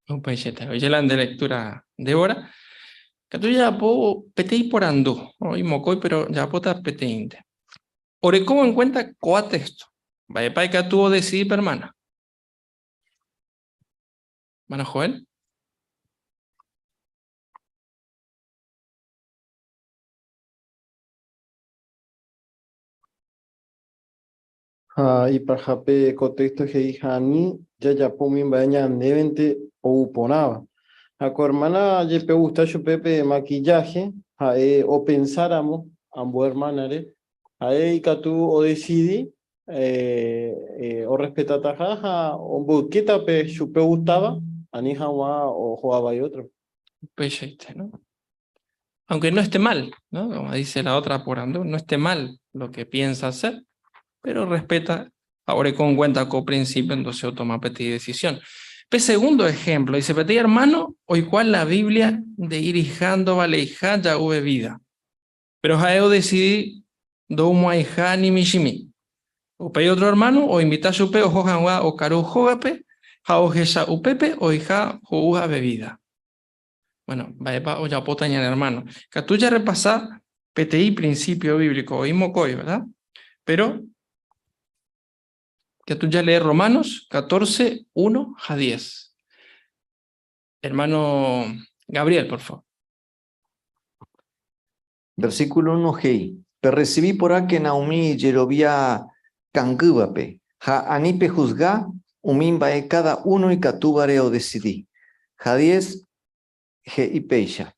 Oye, la de lectura Débora. Que tú ya po petei por andú, hoy mocoy, pero ya pota peteinte. Ore como en cuenta coa texto. Vaya para que tú decidir, hermana. ¿Mana Joel? Y para jape contexto que hijani ya ya pomin baña nevente o uponaba. A cu hermana ya pe gusta su pepe maquillaje, o pensáramos, ambos hermanare, y que tú o decidí, o respetata jaja, o buquita pe su pe gustaba, ani jawa o jugaba y otro. Pues ¿no? Aunque no esté mal, ¿no? Como dice la otra por andú, no esté mal lo que piensa hacer, pero respeta, ahora con cuenta con principio, entonces toma petí decisión. Segundo ejemplo, dice petí hermano, hoy cual la Biblia de irijando valeija ya hubo vida. Pero jaeo decidí do muaija ni mishimi. O pe otro hermano, o invita a su pe o jojanwa o caru jogape, jao jesa upepe o hija jouja bebida. Bueno, vaepa o yapota ñan hermano. Catuya repasar PTI principio bíblico, oímos coy, ¿verdad? Pero que tú ya lees Romanos 14, 1 a 10. Hermano Gabriel, por favor. Versículo 1 Hei. Pe recibí por que Naomi Jerovia Kangubape. Ha anipe juzga, umimbae cada uno y catubare o decidí. Ha 10 He y peisha.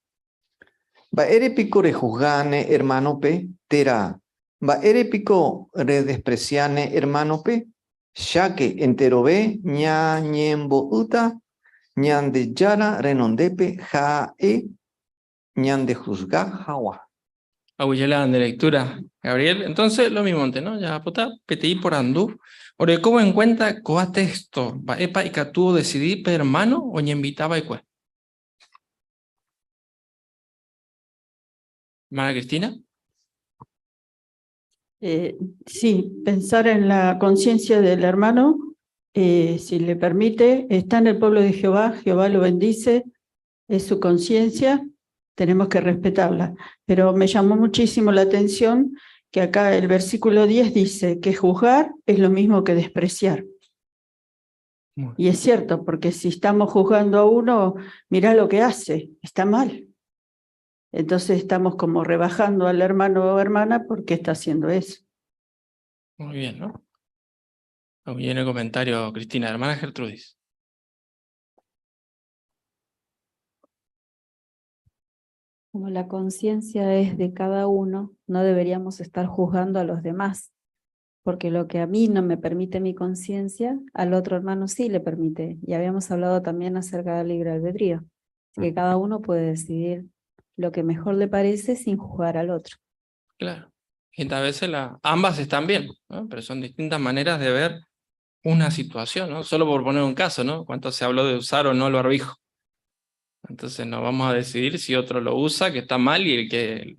Va erepico re juzgane hermano pe, tera. Va erepico re despreciane hermano pe, ya que entero ve ña ñembo uta, ñan de yara renondepe ja ñan de juzga jawa. Aguyelan de lectura, Gabriel. Entonces, lo mismo antes, ¿no? Ya pota, PTI por andú. Ore, ¿cómo en cuenta coa texto? Va epa y catuo decidí pe hermano o ña invitaba y cue. Hermana Cristina. Sí, pensar en la conciencia del hermano, si le permite, está en el pueblo de Jehová, Jehová lo bendice, es su conciencia, tenemos que respetarla. Pero me llamó muchísimo la atención que acá el versículo 10 dice que juzgar es lo mismo que despreciar. Y es cierto, porque si estamos juzgando a uno, mirá lo que hace, está mal. Entonces estamos como rebajando al hermano o hermana porque está haciendo eso. Muy bien, ¿no? Muy bien el comentario, Cristina. Hermana Gertrudis. Como la conciencia es de cada uno, no deberíamos estar juzgando a los demás, porque lo que a mí no me permite mi conciencia, al otro hermano sí le permite. Y habíamos hablado también acerca del libre albedrío, que cada uno puede decidir lo que mejor le parece sin juzgar al otro. Claro. Y a veces ambas están bien, ¿no? Pero son distintas maneras de ver una situación, ¿no? Solo por poner un caso, ¿no? ¿Cuánto se habló de usar o no el barbijo? Entonces no vamos a decidir si otro lo usa, que está mal, y el que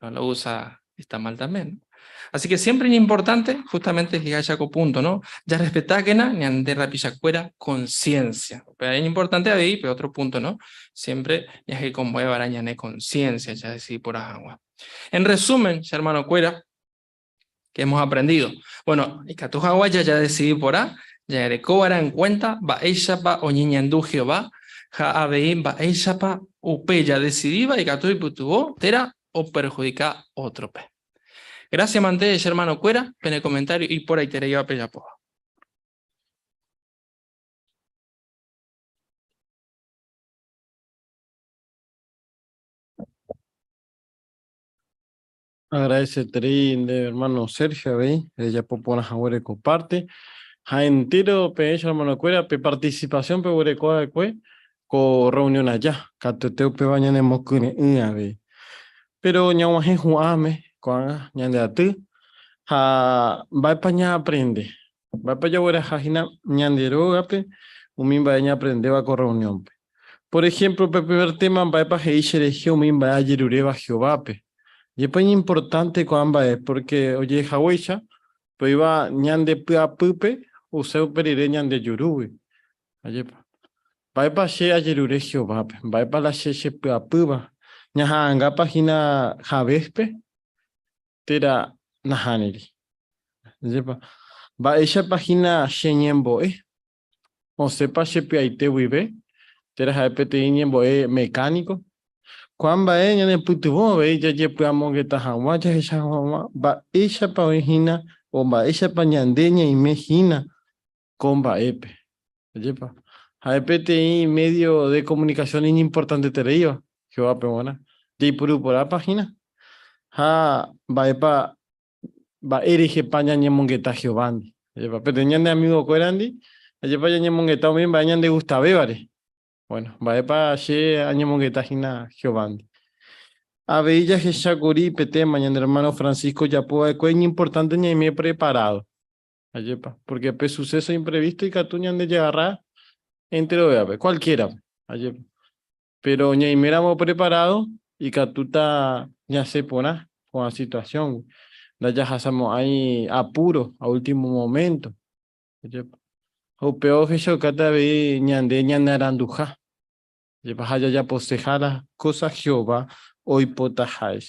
no lo usa está mal también, ¿no? Así que siempre es importante, justamente, es llegar a punto, ¿no? Ya respetar que ni ande rapillacuera conciencia. Pero es importante ahí, pero otro punto, ¿no? Siempre ya que con buena araña conciencia, ya decir por agua. En resumen, ya hermano Cuera, que hemos aprendido. Bueno, y Catuja ya decidí por A, ya de cobra en cuenta, va ella pa o ñiñandú Jehová, ja abeín va ella pa upe ya decidí va y Catu y putubo, tera o perjudica otro pe. Gracias, Mante, hermano Cuera, en el comentario y por ahí te iba a pellapo. Agradece de hermano Sergio, ¿veis? Ella popona jawere comparte. Ha entero pe hermano Cuera, pe participación pe huerecoa de cue, co reunión allá, catoteo pe bañan en mocune, ¿veis? Pero ñahuaje juame, cuanga, ñande a ti. Va para allá aprende. Va para allá ahora jajina ñandero gape, umimba ña aprende va con reunión. Por ejemplo, el primer tema va para que elige umimba ayer ureba Jehová. Y es muy importante cuando es porque oye Hawaiicha, pues iba ñande pua pupe, useu perire ñande yurubi. Ayer va para que ayer ure Jehová, va para la che pua puba. Ñaja anga página javespe, tera nahaneri. Va esa página shenyembo o sepa shepe aite wibe tera haipete inyembo mecánico cuando va en el putubo ve ya llevamos que tajawa ya esa va esa página o va esa pañandeña y mejina con va epe yepa haipete medio de comunicación importante tereiva que va peona de por la página ha va epa va erige paña ñemongueta Giovanni. Pero ñande amigo Corandi, allá para ñemongueta bien va ñande Gustave vale. Bueno, va para che a ñemongueta gina Giovanni. A veilla que chacuri pete mañana hermano Francisco ya puede cueña importante ñe me preparado. Allá porque pues suceso imprevisto y catuñan de llegar entre lo cualquiera. Allá. Pero ñe me éramos preparado y catuta ya se pone con la situación. Ya hacemos ahí apuro a último momento. O peor que yo cata ve ñande ñandaranduja. Yepajaya ya posejala cosa Jehová hoy potajay.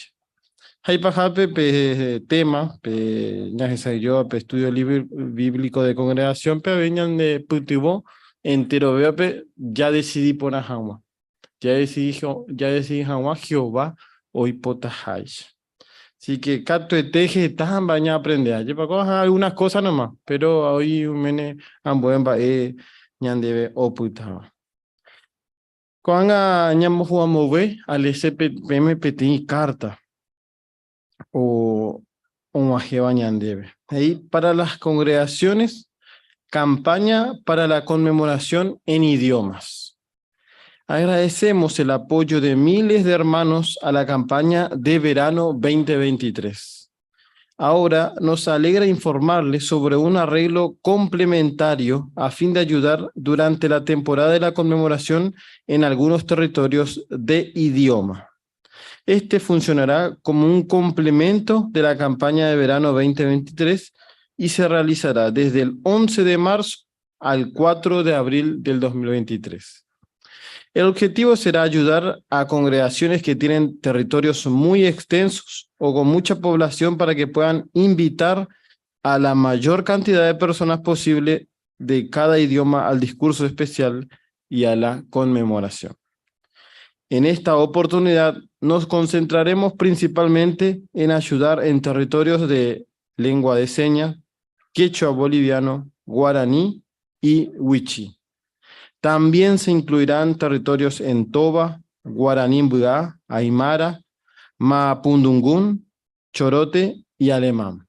Hay pajape pe tema, pe yo pe estudio bíblico de congregación, pe venían de putibo entero veo pe ya decidí por Ajama. Ya decidí Ajama Jehová hoy potajay. Así que cato de teje tan baña aprender. Algunas cosas nomás, pero hoy un mene ambuemba ñandebe oputaba. Cuando ñamo jugamos al SPM peti carta o majeva ñandebe. Ahí para las congregaciones, campaña para la conmemoración en idiomas. Agradecemos el apoyo de miles de hermanos a la campaña de verano 2023. Ahora nos alegra informarles sobre un arreglo complementario a fin de ayudar durante la temporada de la conmemoración en algunos territorios de idioma. Este funcionará como un complemento de la campaña de verano 2023 y se realizará desde el 11 de marzo al 4 de abril del 2023. El objetivo será ayudar a congregaciones que tienen territorios muy extensos o con mucha población para que puedan invitar a la mayor cantidad de personas posible de cada idioma al discurso especial y a la conmemoración. En esta oportunidad nos concentraremos principalmente en ayudar en territorios de lengua de señas, quechua boliviano, guaraní y wichí. También se incluirán territorios en Toba, Guaraní Mbua, Aymara, Mapudungún, Chorote y Alemán.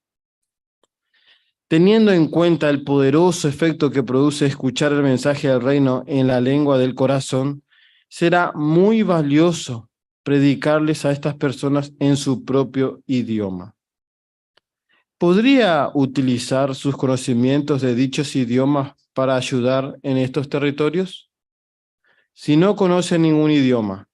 Teniendo en cuenta el poderoso efecto que produce escuchar el mensaje del reino en la lengua del corazón, será muy valioso predicarles a estas personas en su propio idioma. ¿Podría utilizar sus conocimientos de dichos idiomas para ayudar en estos territorios? Si no conoce ningún idioma,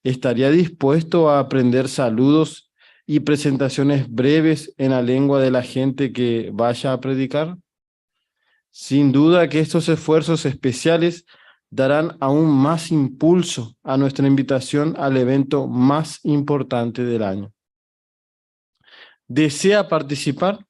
¿estaría dispuesto a aprender saludos y presentaciones breves en la lengua de la gente que vaya a predicar? Sin duda que estos esfuerzos especiales darán aún más impulso a nuestra invitación al evento más importante del año. ¿Desea participar?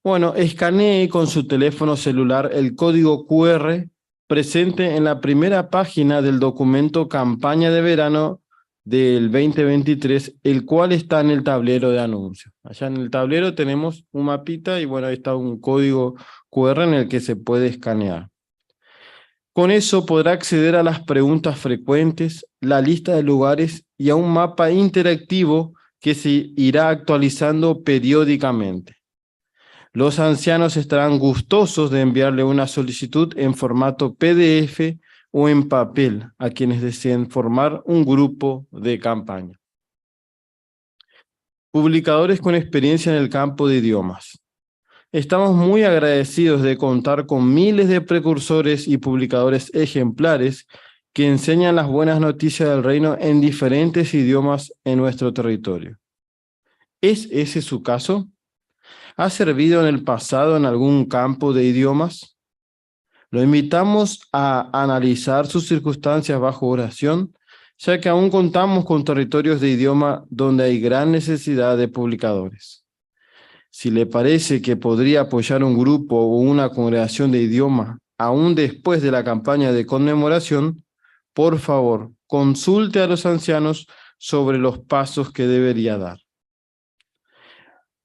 Bueno, escanee con su teléfono celular el código QR presente en la primera página del documento Campaña de Verano del 2023, el cual está en el tablero de anuncios. Allá en el tablero tenemos un mapita y bueno, ahí está un código QR en el que se puede escanear. Con eso podrá acceder a las preguntas frecuentes, la lista de lugares y a un mapa interactivo que se irá actualizando periódicamente. Los ancianos estarán gustosos de enviarle una solicitud en formato PDF o en papel a quienes deseen formar un grupo de campaña. Publicadores con experiencia en el campo de idiomas. Estamos muy agradecidos de contar con miles de precursores y publicadores ejemplares que enseñan las buenas noticias del reino en diferentes idiomas en nuestro territorio. ¿Es ese su caso? ¿Ha servido en el pasado en algún campo de idiomas? Lo invitamos a analizar sus circunstancias bajo oración, ya que aún contamos con territorios de idioma donde hay gran necesidad de publicadores. Si le parece que podría apoyar un grupo o una congregación de idioma aún después de la campaña de conmemoración, por favor, consulte a los ancianos sobre los pasos que debería dar.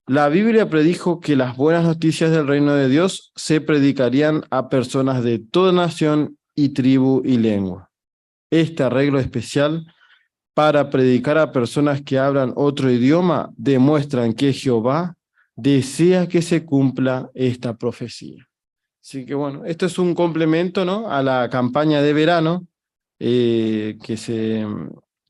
La Biblia predijo que las buenas noticias del reino de Dios se predicarían a personas de toda nación y tribu y lengua. Este arreglo especial para predicar a personas que hablan otro idioma demuestran que Jehová desea que se cumpla esta profecía. Así que bueno, esto es un complemento, ¿no?, a la campaña de verano que se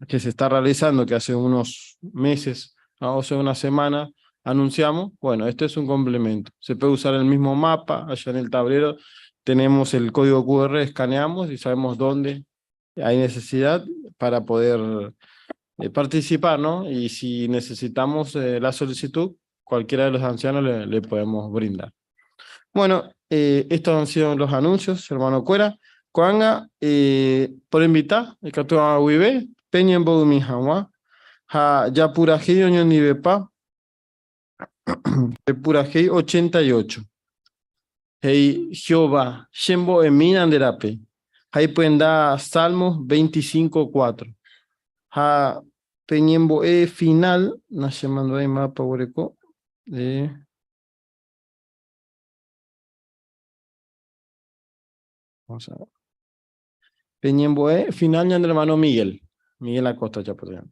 está realizando, que hace unos meses, o sea, una semana, anunciamos. Bueno, esto es un complemento. Se puede usar el mismo mapa, allá en el tablero tenemos el código QR, escaneamos y sabemos dónde hay necesidad para poder participar, ¿no? Y si necesitamos la solicitud, cualquiera de los ancianos le podemos brindar. Bueno, estos han sido los anuncios, hermano Cuera. Cuanga, por invitar, el que tú a vive, peña en bodo mi jawa, ya pura geo ni bepa, pura geo 88. Hey, Jehová, Shembo Eminan derape. Ahí pueden dar Salmos 25:4. Ha Peñembo final, na llamando ahí mapa hueco. Vamos a ver. Peñembo final ya del hermano Miguel. Miguel Acosta ya por ejemplo.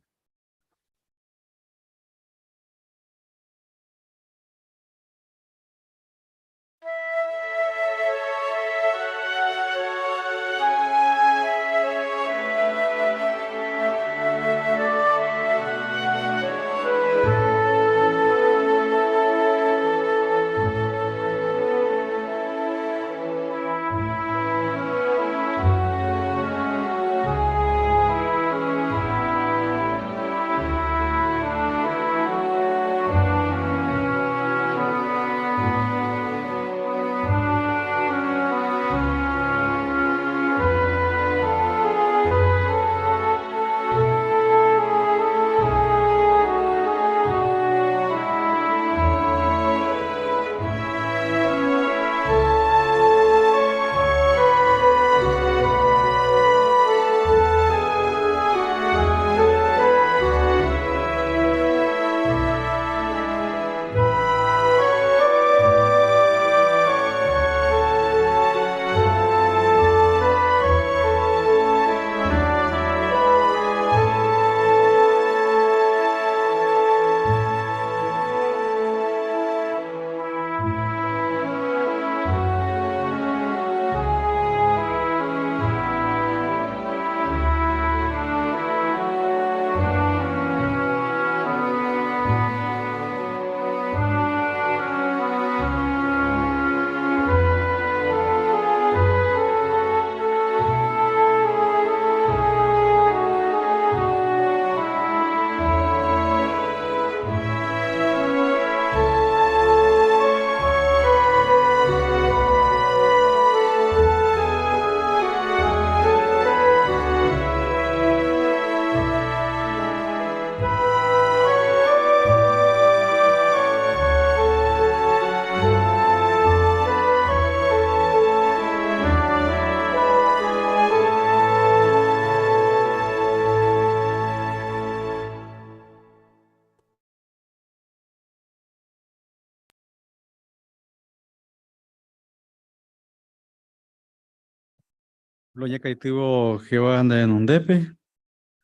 Lo ya que tuvo Jehová anda en un depe,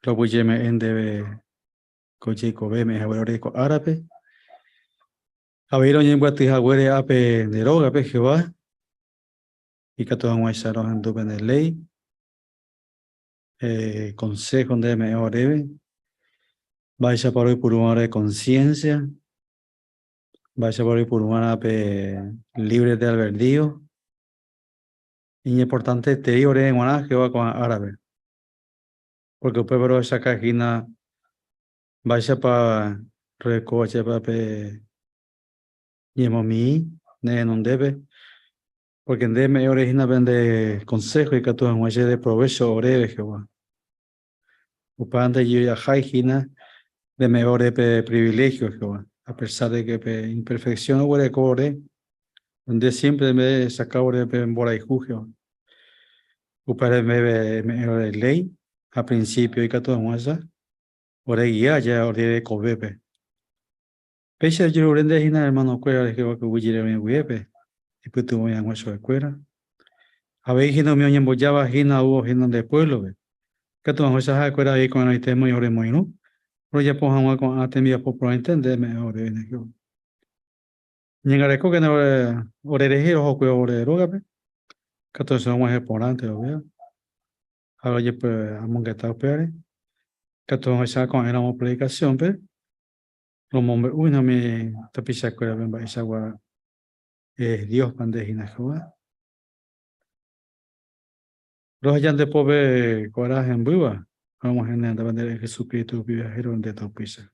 lo voy a me en debe coche cobe me jaguare co árabe. A ver oye en guati jaguare ape de roga pe Jehová. Y que todos vamos a echar en tu de ley. Consejo de me orebe. Vaya por hoy por una hora de conciencia. Vaya por hoy por una hora libre de albedrío. Y es importante te digo en una Jehová con árabe. Porque después pero esa cajina vaya para recoche para pe yemo mi ne non debe. Porque en debe origina vende consejo y que tú en de provecho orebe Jehová. Upande yo ya jaijina de mejor privilegio Jehová. A pesar de que imperfección ore cobre, donde siempre me saca ore en bola y jugio. Upare me ore ley a principio y que todo muesa. Ore guía ya ore de cobepe. Pese yo ore de hina hermano cuera de Jehová que huyere me huepe. Y pues tuvo ya mucho de cuera. A ver hina me oyen bollaba hina hubo hina de pueblo. Que tú muesa ja cuera ahí con el tema y ore muy no. Pero ya pues vamos con atemia por entender mejor de Jehová. Llegaré con que no ore o que ore rogape. Que todos somos importantes, obvio. Ahora ya pues vamos que está peor. Que todos esa con era una predicación, pero los hombres uy no me tapisa que ven va esa agua Dios pandejina Jehová. Los allá de pobre coraje en viva. Vamos en la bandera de Jesucristo viajero de tapisa.